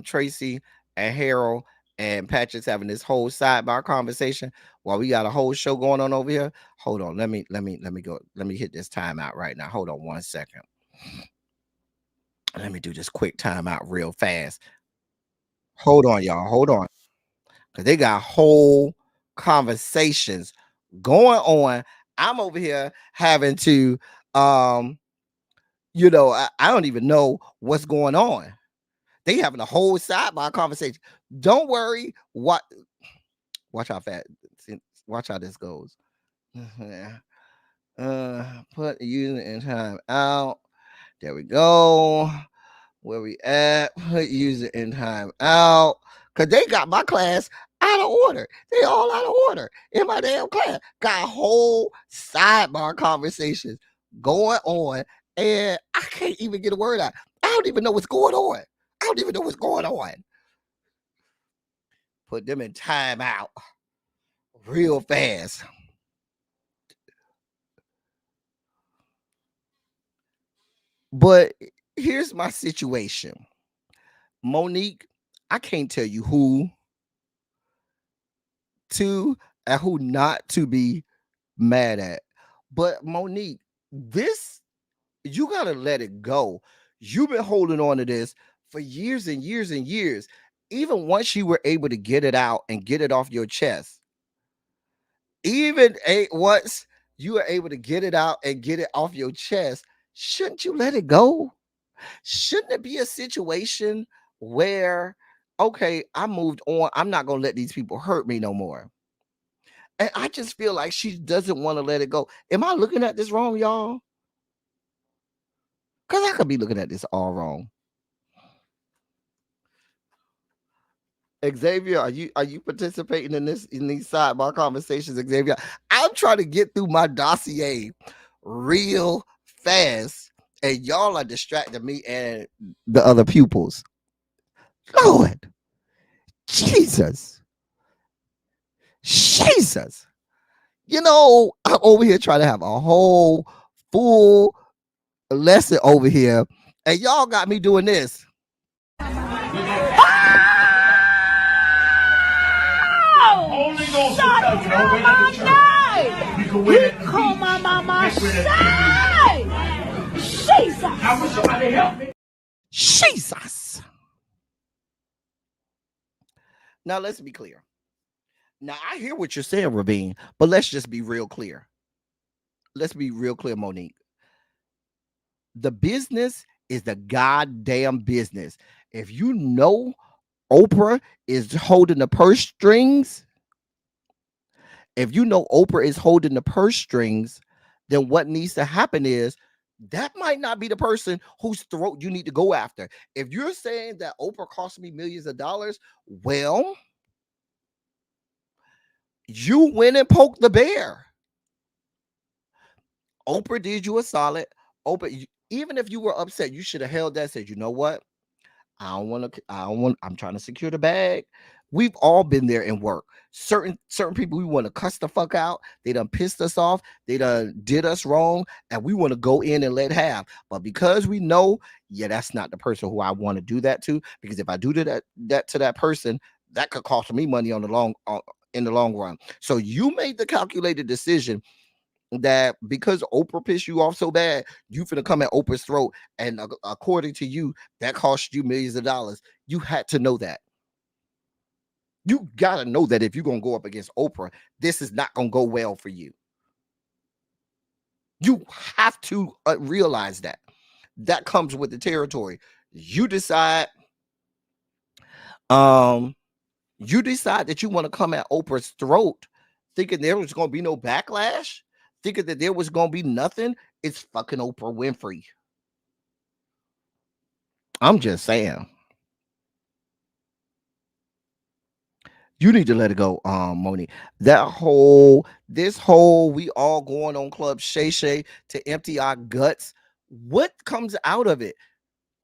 Tracy and Harold and Patrick's having this whole sidebar conversation while we got a whole show going on over here. Hold on, let me go. Let me hit this timeout right now. Hold on 1 second. Let me do this quick timeout real fast. Hold on, y'all. Hold on. Because they got whole conversations going on. I'm over here having to I don't even know what's going on. They having a whole sidebar conversation. Don't worry. Watch how fast. Watch how this goes. Put user in time out. There we go. Where we at? Put user in time out. Cause they got my class out of order. They all out of order in my damn class. Got whole sidebar conversations going on, and I can't even get a word out. I don't even know what's going on. I don't even know what's going on. Put them in time out real fast. But here's my situation. Monique, I can't tell you who to and who not to be mad at. But Monique, you got to let it go. You've been holding on to this for years and years and years. Even once you were able to get it out and get it off your chest, once you are able to get it out and get it off your chest, shouldn't you let it go? Shouldn't it be a situation where, okay, I moved on. I'm not going to let these people hurt me no more. And I just feel like she doesn't want to let it go. Am I looking at this wrong, y'all? Because I could be looking at this all wrong. Xavier, are you participating in these sidebar conversations, Xavier? I'm trying to get through my dossier real fast, and y'all are distracting me and the other pupils. Lord, Jesus. I'm over here trying to have a whole full lesson over here, and y'all got me doing this. Holy Ghost call my mama shy. Jesus. I wish somebody help me. Jesus. Now let's be clear. Now I hear what you're saying, Rabin, but let's just be real clear. Let's be real clear, Monique. The business is the goddamn business. If you know Oprah is holding the purse strings, if you know Oprah is holding the purse strings, then what needs to happen is that might not be the person whose throat you need to go after. If you're saying that Oprah cost me millions of dollars, well, you went and poked the bear. Oprah did you a solid. Even if you were upset, you should have held that. Said, you know what? I don't want to. I don't want. I'm trying to secure the bag. We've all been there in work. Certain people we want to cuss the fuck out. They done pissed us off. They done did us wrong, and we want to go in and let have. But because we know, yeah, that's not the person who I want to do that to. Because if I do that to that person, that could cost me money on the long in the long run. So you made the calculated decision that because Oprah pissed you off so bad, you finna come at Oprah's throat, and according to you, that cost you millions of dollars. You had to know that. You gotta know that if you're gonna go up against Oprah, this is not gonna go well for you. You have to realize that. That comes with the territory. You decide, um, you decide that you want to come at Oprah's throat, thinking there was gonna be no backlash, thinking that there was gonna be nothing. It's fucking Oprah Winfrey. I'm just saying. You need to let it go, Moni. This whole we all going on Club Shay Shay to empty our guts. What comes out of it?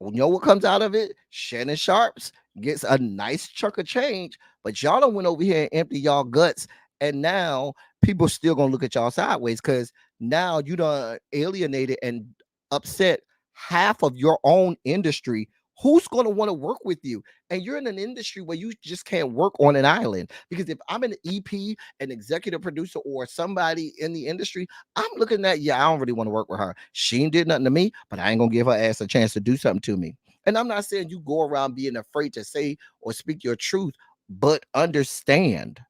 You know what comes out of it? Shannon Sharps gets a nice chunk of change, but y'all don't went over here and empty y'all guts, and now people still gonna look at y'all sideways because now you done alienated and upset half of your own industry. Who's gonna want to work with you? And you're in an industry where you just can't work on an island. Because if I'm an EP, an executive producer, or somebody in the industry, I'm looking at, yeah, I don't really want to work with her. She ain't did nothing to me, but I ain't gonna give her ass a chance to do something to me. And I'm not saying you go around being afraid to say or speak your truth, but understand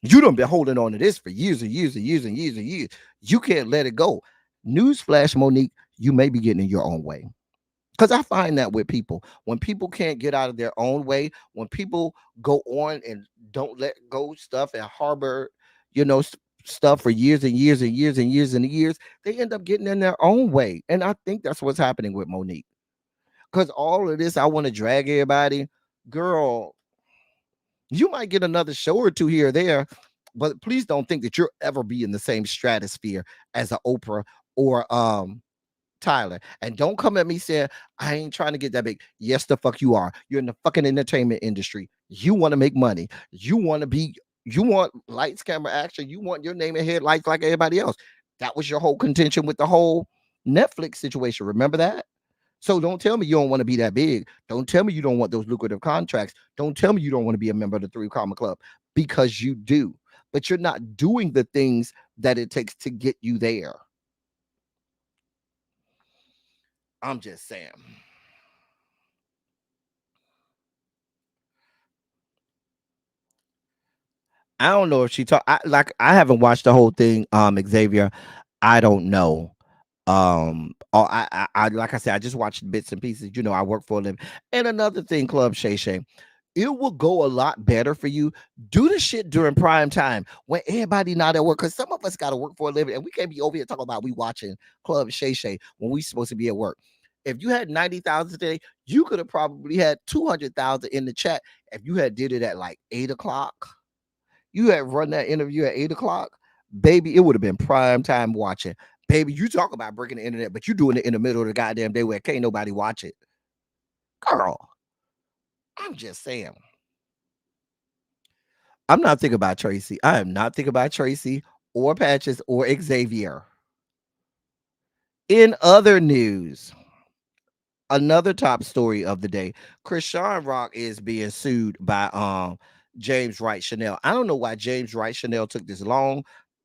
you done been holding on to this for years and years and years and years and years. You can't let it go. Newsflash, Monique, you may be getting in your own way. Because I find that with people, when people can't get out of their own way, when people go on and don't let go stuff and harbor, stuff for years and years and years and years and years, they end up getting in their own way. And I think that's what's happening with Monique. Because all of this, I want to drag everybody. Girl, you might get another show or two here or there, but please don't think that you'll ever be in the same stratosphere as a Oprah or Tyler. And don't come at me saying, I ain't trying to get that big. Yes, the fuck you are. You're in the fucking entertainment industry. You want to make money. You want lights, camera, action. You want your name and headlights like everybody else. That was your whole contention with the whole Netflix situation. Remember that? So don't tell me you don't want to be that big. Don't tell me you don't want those lucrative contracts. Don't tell me you don't want to be a member of the Three Comma Club, because you do. But you're not doing the things that it takes to get you there. I'm just saying. I don't know if she talk. I haven't watched the whole thing. Xavier, I don't know. Like I said, I just watched bits and pieces. I work for a living. And another thing, Club Shay Shay, it will go a lot better for you. Do the shit during prime time when everybody not at work. Because some of us got to work for a living, and we can't be over here talking about we watching Club Shay Shay when we supposed to be at work. If you had 90,000 today, you could have probably had 200,000 in the chat if you had did it at like 8 o'clock. You had run that interview at 8 o'clock, baby, it would have been prime time watching. Baby, you talk about breaking the internet, but you doing it in the middle of the goddamn day where can't nobody watch it. Girl, I'm just saying. I'm not thinking about Tracy. I am not thinking about Tracy or Patches or Xavier. In other news, another top story of the day, Chrisean Rock is being sued by James Wright Chanel. I don't know why James Wright Chanel took this long.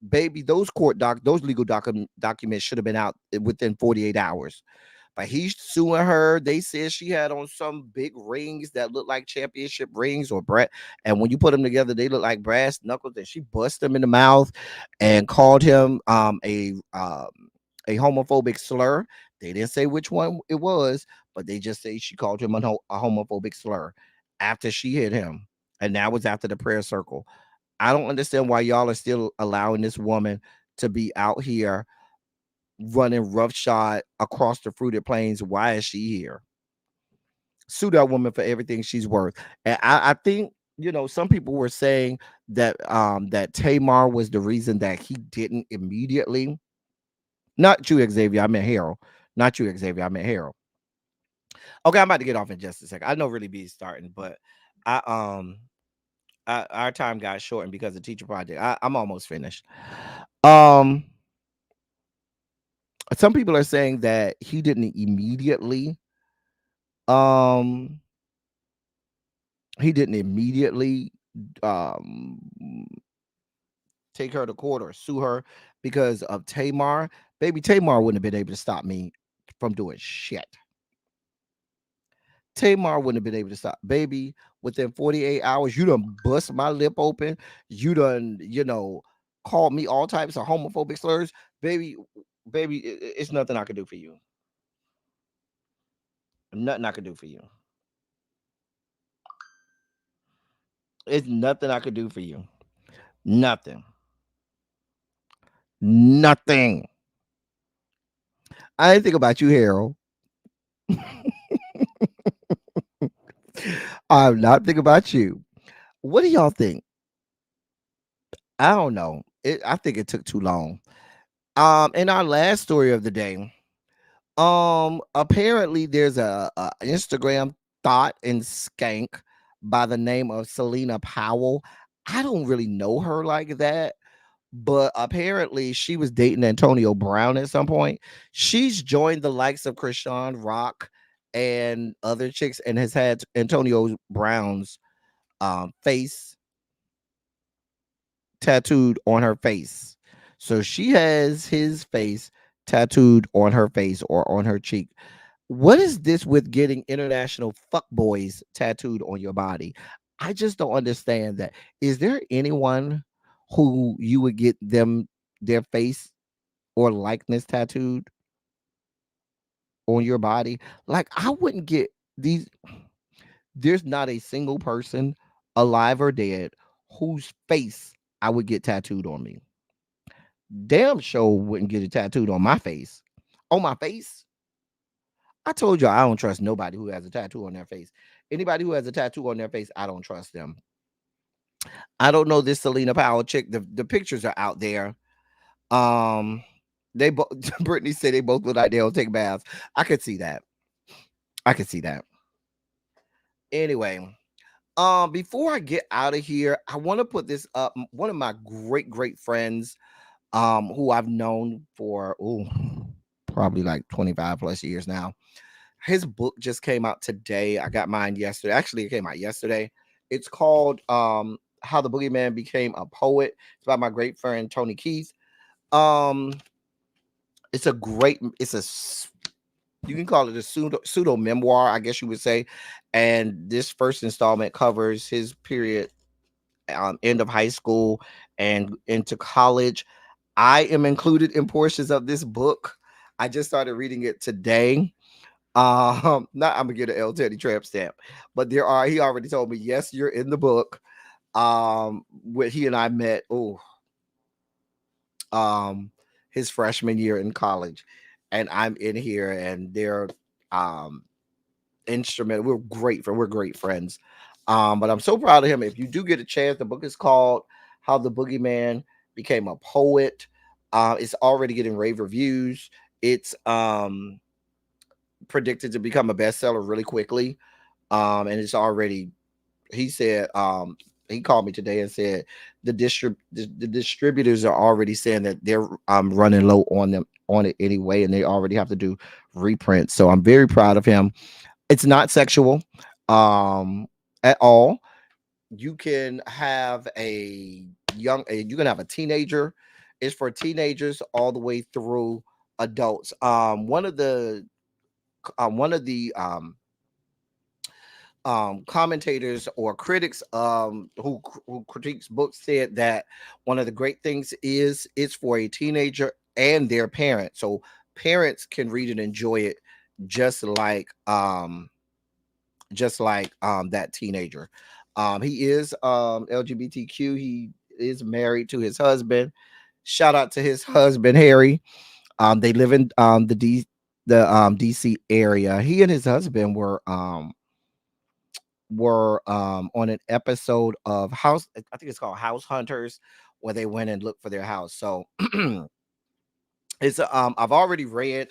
Baby, those legal documents should have been out within 48 hours. but he's suing her. They said she had on some big rings that look like championship rings or Brett. And when you put them together, they look like brass knuckles. And she bust him in the mouth and called him a homophobic slur. They didn't say which one it was, but they just say she called him a homophobic slur after she hit him. And that was after the prayer circle. I don't understand why y'all are still allowing this woman to be out here running roughshod across the fruited plains. Why is she here? Sue that woman for everything she's worth. And I think, some people were saying that that Tamar was the reason that he didn't immediately. Not you, Xavier. I meant Harold. Not you, Xavier. I meant Harold. Okay, I'm about to get off in just a second. I know really be starting, but I our time got shortened because of teacher project. I'm almost finished. Um, some people are saying that he didn't immediately um he didn't immediately um take her to court or sue her because of Tamar. Baby, Tamar wouldn't have been able to stop me from doing shit. Tamar wouldn't have been able to stop. Baby, within 48 hours, you done bust my lip open. You done, called me all types of homophobic slurs. Baby, it's nothing I can do for you. Nothing I can do for you. It's nothing I could do for you. Nothing. Nothing. I didn't think about you, Harold. I'm not thinking about you. What do y'all think? I don't know. I think it took too long. In our last story of the day, apparently there's a Instagram thought and skank by the name of Selena Powell. I don't really know her like that, but apparently she was dating Antonio Brown at some point. She's joined the likes of Chrisean Rock and other chicks and has had Antonio Brown's face tattooed on her face. So she has his face tattooed on her face or on her cheek. What is this with getting international fuckboys tattooed on your body? I just don't understand that. Is there anyone who you would get their face or likeness tattooed on your body? Like, I wouldn't get these. There's not a single person, alive or dead, whose face I would get tattooed on me. Damn sure wouldn't get it tattooed on my face. On my face? I told you I don't trust nobody who has a tattoo on their face. Anybody who has a tattoo on their face, I don't trust them. I don't know this Selena Powell chick. The pictures are out there. Um, they both Brittany said they both look like they'll take baths. I could see that. I could see that. Anyway, before I get out of here, I want to put this up. One of my great friends, who I've known for probably like 25 plus years now. His book just came out today. I got mine yesterday. Actually, it came out yesterday. It's called How the Boogeyman Became a Poet. It's by my great friend Tony Keith. It's you can call it a pseudo memoir, I guess you would say. And this first installment covers his period, end of high school and into college. I am included in portions of this book. I just started reading it today. Not I'm gonna get an L Teddy tramp stamp, but he already told me, yes, you're in the book. When he and I met, his freshman year in college, and I'm in here, and they're instrumental. We're great friends. But I'm so proud of him. If you do get a chance, the book is called How the Boogeyman Became a Poet. It's already getting rave reviews. It's predicted to become a bestseller really quickly. And it's already, he said, he called me today and said the distributors are already saying that they're running low on it anyway, and they already have to do reprints. So I'm very proud of him. It's not sexual at all. You can have you can have a teenager. It's for teenagers all the way through adults. One of the one of the commentators or critics who critiques books said that one of the great things is it's for a teenager and their parents, so parents can read and enjoy it just like that teenager. He is LGBTQ. He is married to his husband. Shout out to his husband Harry. They live in the DC area. He and his husband were on an episode of House, I think it's called House Hunters, where they went and looked for their house. So it's I've already read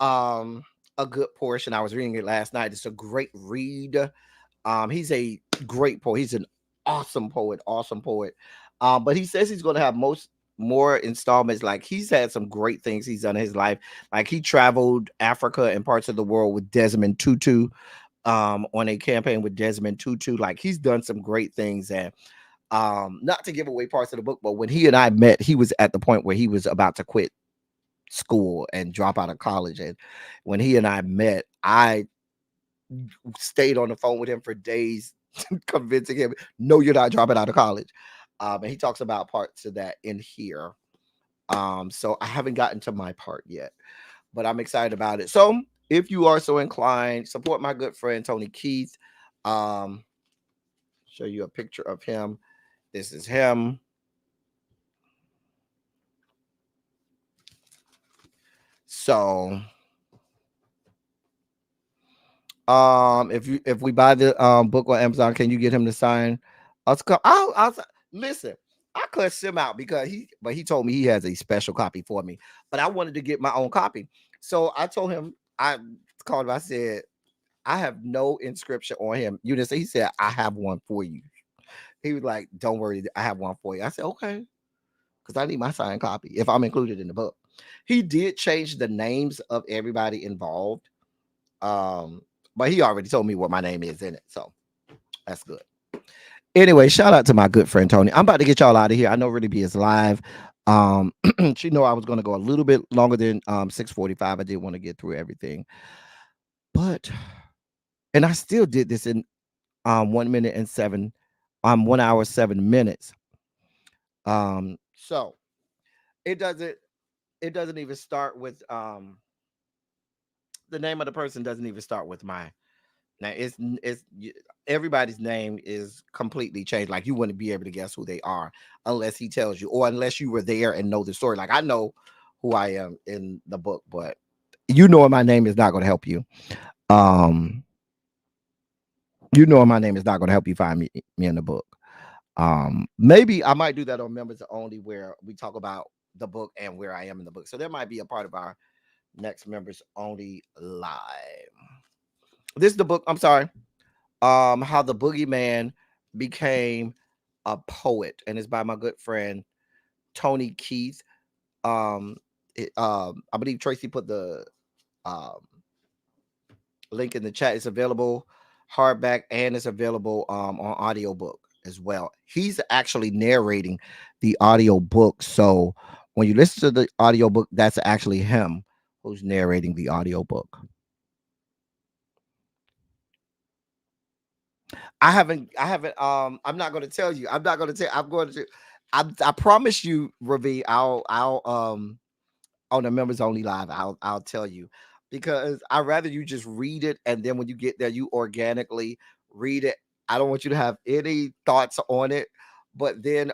um a good portion. I was reading it last night. It's a great read. He's a great poet. He's an awesome poet. But he says he's going to have more installments. Like, he's had some great things he's done in his life. Like, he traveled Africa and parts of the world with Desmond Tutu, on a campaign with Desmond Tutu. Like, he's done some great things. And not to give away parts of the book, but when he and I met, he was at the point where he was about to quit school and drop out of college. And when he and I met, I stayed on the phone with him for days, convincing him, no, you're not dropping out of college. And he talks about parts of that in here. So I haven't gotten to my part yet, but I'm excited about it. So if you are so inclined, support my good friend Tony Keith. Show you a picture of him. This is him. So if we buy the book on Amazon, can you get him to sign us? I'll listen. I cussed him out because he told me he has a special copy for me, but I wanted to get my own copy. So I told him, I called him, I said, I have no inscription on him. You didn't say. He said, I have one for you. He was like, don't worry, I have one for you. I said, okay, because I need my signed copy if I'm included in the book. He did change the names of everybody involved. But he already told me what my name is in it. So that's good. Anyway, shout out to my good friend Tony. I'm about to get y'all out of here. I know Really B is live. She know I was going to go a little bit longer than 6:45. I did want to get through everything. And I still did this in 1 minute and 1 hour 7 minutes. So it doesn't even start with the name of the person doesn't even start with mine. Now everybody's name is completely changed. Like, you wouldn't be able to guess who they are unless he tells you, or unless you were there and know the story. Like, I know who I am in the book, but you knowing my name is not going to help you. You knowing my name is not going to help you find me in the book. Maybe I might do that on Members Only, where we talk about the book and where I am in the book. So there might be a part of our next Members Only live. This is the book. I'm sorry. How the Boogeyman Became a Poet, and it's by my good friend Tony Keith. I believe Tracy put the link in the chat. It's available hardback and it's available on audiobook as well. He's actually narrating the audiobook. So when you listen to the audiobook, that's actually him who's narrating the audiobook. I haven't I'm not going to tell you. I'm going to I promise you, Ravi, I'll on the Members Only live, I'll tell you, because I'd rather you just read it, and then when you get there, you organically read it. I don't want you to have any thoughts on it. But then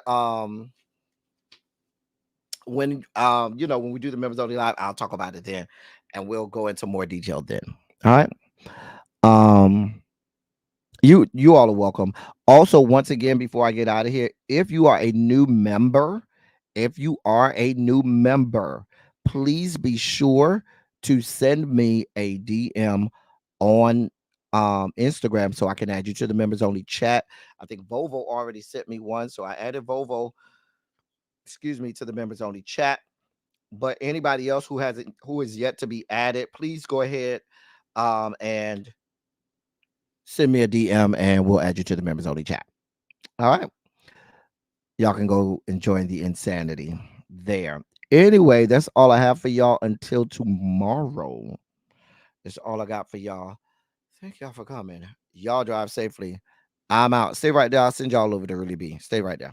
when when we do the Members Only live, I'll talk about it then, and we'll go into more detail then. All right. You all are welcome. Also, once again, before I get out of here, if you are a new member, please be sure to send me a DM on Instagram so I can add you to the Members Only chat. I think Vovo already sent me one, so I added Vovo, to the Members Only chat. But anybody else who is yet to be added, please go ahead and send me a DM and we'll add you to the Members Only chat. All right. Y'all can go enjoy the insanity there. Anyway, that's all I have for y'all until tomorrow. That's all I got for y'all. Thank y'all for coming. Y'all drive safely. I'm out. Stay right there. I'll send y'all over to Really B. Stay right there.